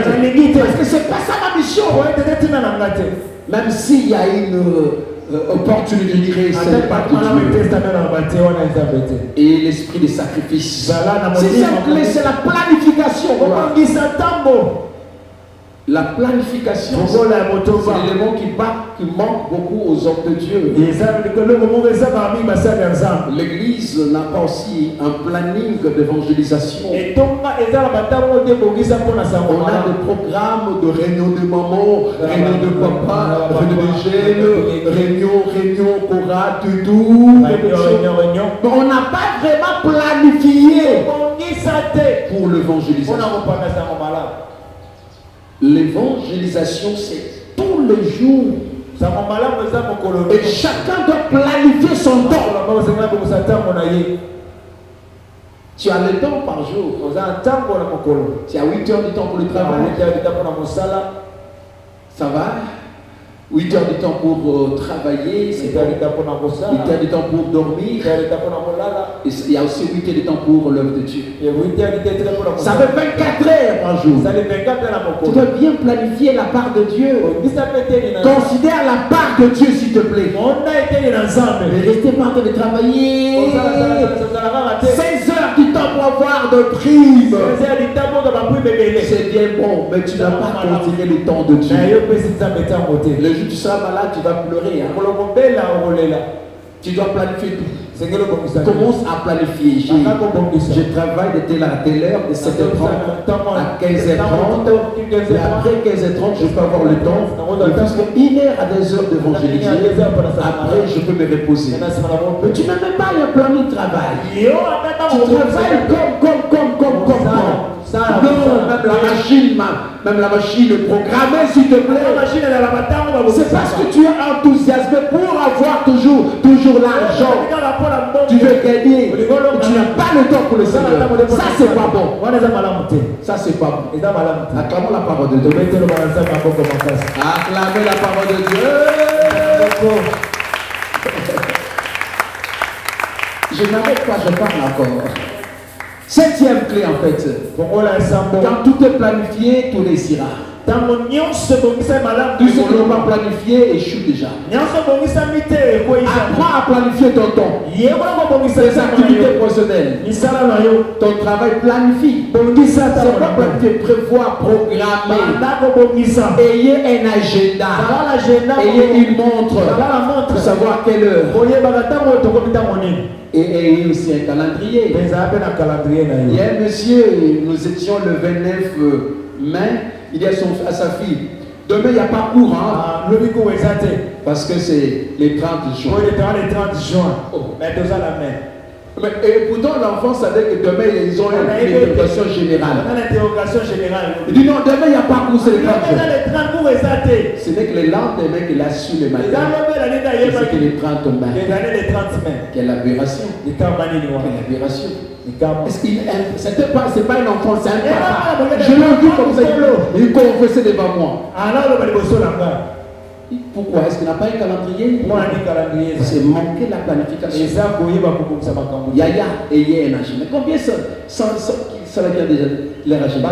Parce que c'est pas ça ma mission. Même s'il y a une opportunité, je dirais, c'est pas tout. Et l'esprit de sacrifice. C'est ça, c'est la planification. La planification, c'est l'élément qui manque beaucoup aux hommes de Dieu. L'Église n'a pas aussi un planning d'évangélisation. On a des programmes de réunion de maman, réunion de papa, réunion de jeunes, réunion, chorale, tout. Mais on n'a pas vraiment planifié pour l'évangélisation. L'évangélisation, c'est tous les jours. Et chacun doit planifier son temps. Tu as le temps par jour. Tu as 8 heures du temps pour le travail. Ça va? 8 heures du temps pour travailler, c'est 8 heures du temps pour dormir. Et il y a aussi 8 heures du temps pour l'œuvre de Dieu. Ça fait 24 heures par jour. Tu dois bien planifier la part de Dieu. Considère la part de Dieu, s'il te plaît. Ne restez pas en train de travailler 16 heures du temps pour avoir de primes. C'est bien bon, mais tu n'as pas considéré le temps de Dieu. Le jour où tu seras malade, tu vas pleurer. Hein? Tu dois planifier tout. Commence à planifier. Je travaille de telle à telle heure, de 7h30 à 15h30. Et après 15h30, je peux avoir le temps. Parce qu'une heure à 2 heures d'évangéliser. Après, je peux me reposer. Mais tu n'as même pas le plan de travail. Tu travailles comme. Non, même la machine programmée, s'il te plaît. C'est parce que tu es enthousiasmé pour avoir toujours l'argent. Tu veux gagner, tu n'as pas le temps pour le Seigneur. Ça, c'est pas bon. Ça, c'est pas bon. Acclamons la parole de Dieu. Acclamez la parole de Dieu. Je n'arrête pas, je parle encore. 7e clé en fait. Quand tout est planifié, tout réussira. Tout ce que l'on va planifier échoue déjà. Apprends à planifier ton temps. Tes activités professionnelles. Ton travail planifie. C'est pas planifier, prévoir, programmer. Ayez un agenda. Ayez une montre pour savoir quelle heure. Et ayez aussi un calendrier. Il y a un monsieur, nous étions le 29 mai. Il dit à sa fille, demain il n'y a pas cours, hein? Parce que c'est les 30 juin. Oh. Et pourtant l'enfant savait que demain ils ont une interrogation générale. Il dit non, demain il n'y a pas cours, c'est les 30 juin. Ce n'est que le lendemain qu'il a su le matin. C'est que les 30 mai. Quelle aberration. Quelle aberration. C'est pas un enfant, c'est un papa. Je l'ai vu comme ça, il confessait devant moi. Pourquoi? Est-ce qu'il n'a pas un calendrier? C'est manquer la planification. Yaya et Yé un agenda. Combien ça veut dire déjà leur agenda?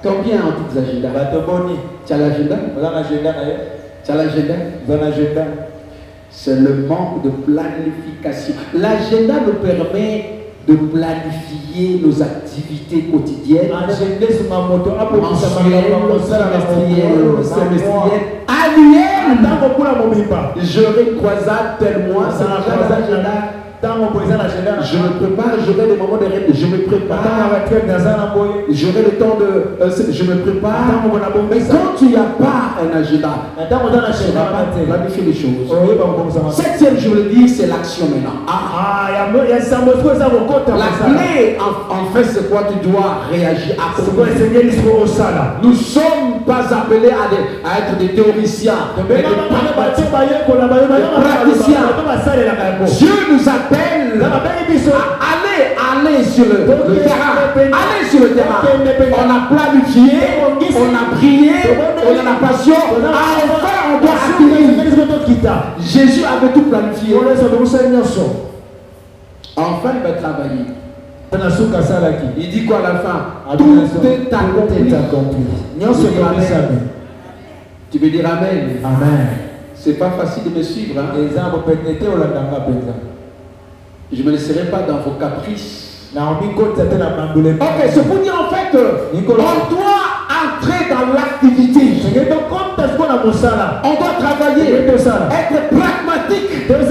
Combien en tout agenda? Tu as l'agenda? Tu as l'agenda? C'est le manque de planification. L'agenda nous permet de planifier nos activités quotidiennes, mensuelles, semestrielles, annuelles. J'aurai une croisade tel mois, c'est l'agenda. Je me prépare, j'aurai des moments de rêve, je me prépare. J'aurai le temps de. Je me prépare. Mais quand tu n'as pas un agenda, tu n'as pas planifié les choses. 7e, je veux le dire, c'est l'action maintenant. La clé, en fait, c'est quoi? Tu dois réagir à quoi? Nous ne sommes pas appelés à être des théoriciens, mais des praticiens. Dieu nous appelle à aller sur le terrain. Aller sur le terrain. On a planifié, on a prié, on a la passion. Enfin, on doit acquérir. Jésus avait tout planifié. Enfin, il va travailler. Il dit quoi à la fin? Tout est accompli. Tu veux dire Amen? Amen. C'est pas facile de me suivre. Hein? Je ne me laisserai pas dans vos caprices. Ok, c'est pour dire en fait, on doit entrer dans l'activité. On doit travailler, être pragmatique sur le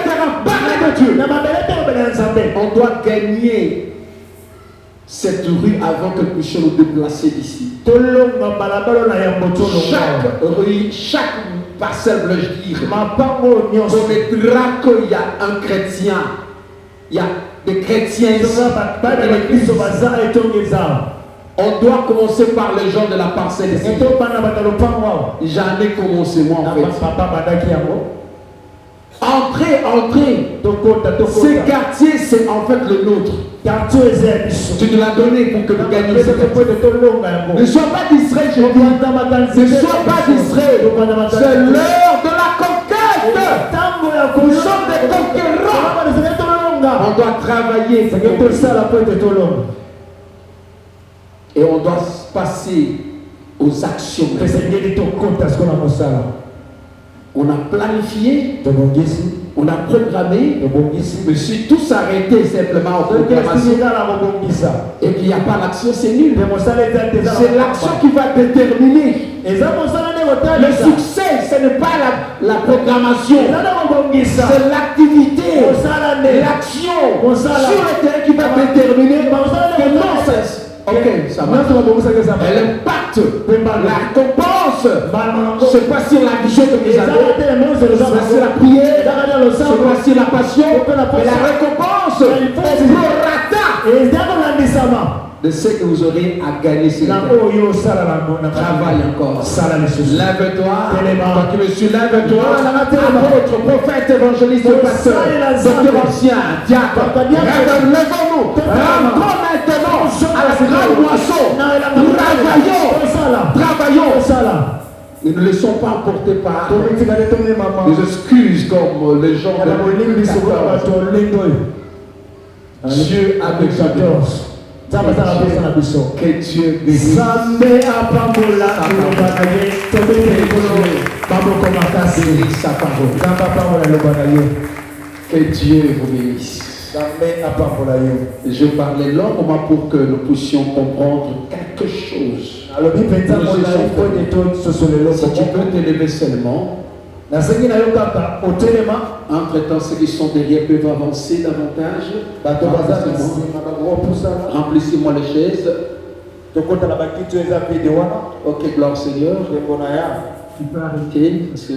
terrain, parler de Dieu. On doit gagner cette rue avant que nous puissions nous déplacer d'ici. Chaque rue, chaque parcelle, je dire, connaîtra qu'il y a un chrétien. Il y a des chrétiens ici. On doit commencer par les gens de la parcelle ici. J'en ai commencé moi en fait. Entrée. Ces quartiers, c'est en fait le nôtre. Tu nous l'as donné pour que nous gagnions ce quartier. Ne sois pas distrait, je dis. Ne sois pas distrait. C'est l'heure de la conquête. Nous sommes des conquérants. On doit travailler. Et on doit passer aux actions. On a planifié, on a programmé, mais si tout s'arrêtait simplement en programmation et qu'il n'y a pas l'action, c'est nul. C'est l'action qui va déterminer. Le succès, ce n'est pas la programmation, c'est l'activité, l'action sur le terrain qui va déterminer que non, c'est... Ok, ça va. Et l'impact, la récompense, c'est pas sur la vision que vous avez, c'est pas sur la prière, c'est pas sur la passion, mais la récompense, c'est prorata de ce que vous aurez à gagner sur la travaille encore. Lève-toi, toi qui me suis, lève-toi, apôtre, prophète, évangéliste, pasteur, docteur ancien, diacre, lève-nous, rentrons maintenant à la grande moisson, travaillons. Ne nous laissons pas emporter par des excuses comme les gens de 14. Dieu a besoin. Que Dieu bénisse. Que Dieu vous bénisse. Je parlais longuement pour que nous puissions comprendre quelque chose. Si tu peux t'élever seulement. Entre-temps, ceux qui sont derrière peuvent avancer davantage. Remplissez-moi les chaises. Ok, gloire au Seigneur. Tu peux arrêter parce que